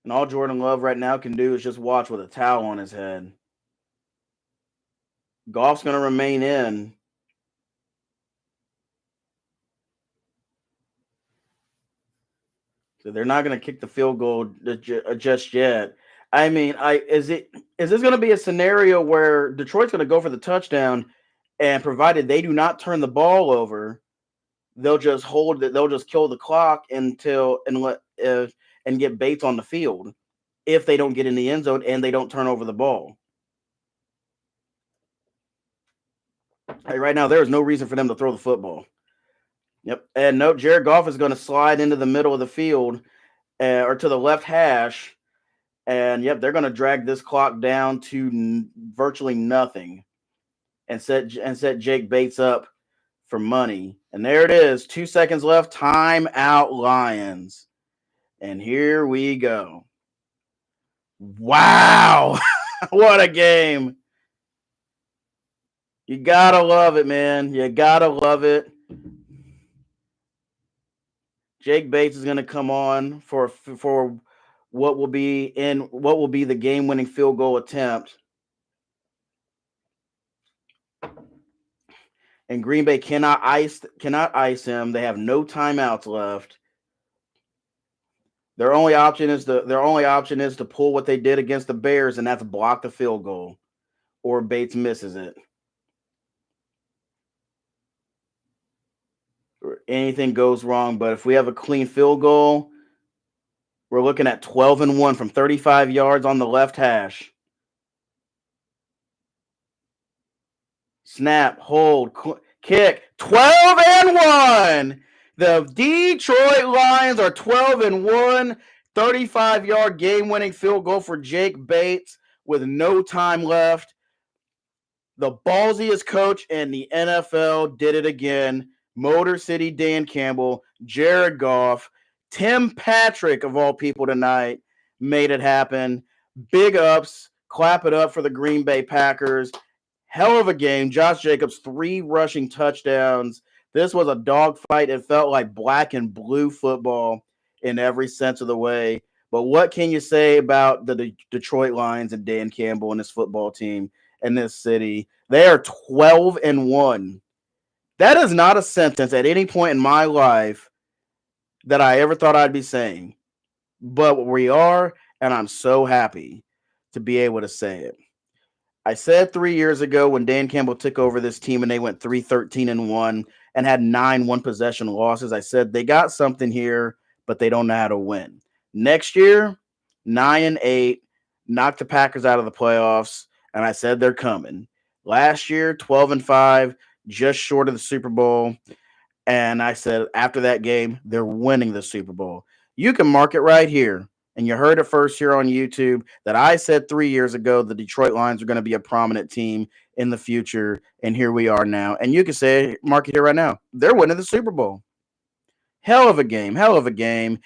And all Jordan Love right now can do is just watch with a towel on his head. Goff's going to remain in. So they're not going to kick the field goal just yet. I mean, is this going to be a scenario where Detroit's going to go for the touchdown, and provided they do not turn the ball over, they'll just hold it. They'll just kill the clock and get Bates on the field if they don't get in the end zone and they don't turn over the ball. Right now, there is no reason for them to throw the football. Yep. And no, Jared Goff is going to slide into the middle of the field or to the left hash. And yep, they're going to drag this clock down to virtually nothing and set Jake Bates up for money. And there it is. 2 seconds left. Time out, Lions. And here we go. Wow. What a game. You got to love it, man. You got to love it. Jake Bates is going to come on for what will be the game-winning field goal attempt. And Green Bay cannot ice him. They have no timeouts left. Their only option is to pull what they did against the Bears, and that's block the field goal, or Bates misses it. Or anything goes wrong, but if we have a clean field goal, we're looking at 12-1 from 35 yards on the left hash. Snap, hold, kick. 12-1. The Detroit Lions are 12-1. 35-yard game-winning field goal for Jake Bates with no time left. The ballsiest coach in the NFL did it again. Motor City Dan Campbell, Jared Goff, Tim Patrick, of all people tonight, made it happen. Big ups. Clap it up for the Green Bay Packers. Hell of a game. Josh Jacobs, 3 rushing touchdowns. This was a dogfight. It felt like black and blue football in every sense of the way. But what can you say about the Detroit Lions and Dan Campbell and this football team in this city? They are 12-1. That is not a sentence at any point in my life that I ever thought I'd be saying. But we are, and I'm so happy to be able to say it. I said 3 years ago when Dan Campbell took over this team and they went 3-13-1 and had 9 one-possession losses, I said they got something here, but they don't know how to win. Next year, 9-8, knocked the Packers out of the playoffs, and I said they're coming. Last year, 12-5, just short of the Super Bowl. And I said after that game, they're winning the Super Bowl. You can mark it right here. And you heard it first here on YouTube that I said 3 years ago the Detroit Lions are going to be a prominent team in the future. And here we are now. And you can say, mark it here right now. They're winning the Super Bowl. Hell of a game. Hell of a game.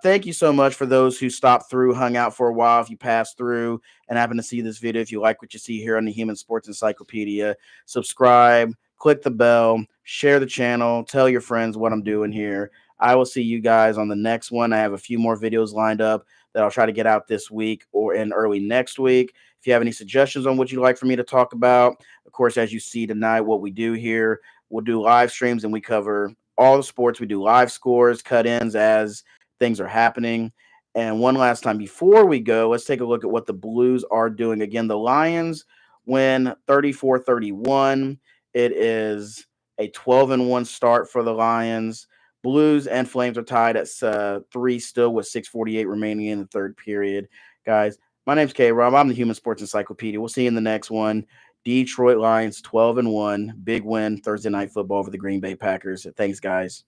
Thank you so much for those who stopped through, hung out for a while. If you passed through and happen to see this video, if you like what you see here on the Human Sports Encyclopedia, subscribe, click the bell, share the channel, tell your friends what I'm doing here. I will see you guys on the next one. I have a few more videos lined up that I'll try to get out this week or in early next week. If you have any suggestions on what you'd like for me to talk about, of course, as you see tonight, what we do here, we'll do live streams and we cover all the sports. We do live scores, cut-ins as things are happening. And one last time before we go, let's take a look at what the Blues are doing. Again, the Lions win 34-31. It is a 12-1 start for the Lions. Blues and Flames are tied at 3 still with 6:48 remaining in the third period. Guys, my name's K-Rob. I'm the Human Sports Encyclopedia. We'll see you in the next one. Detroit Lions 12-1. Big win Thursday Night Football over the Green Bay Packers. Thanks, guys.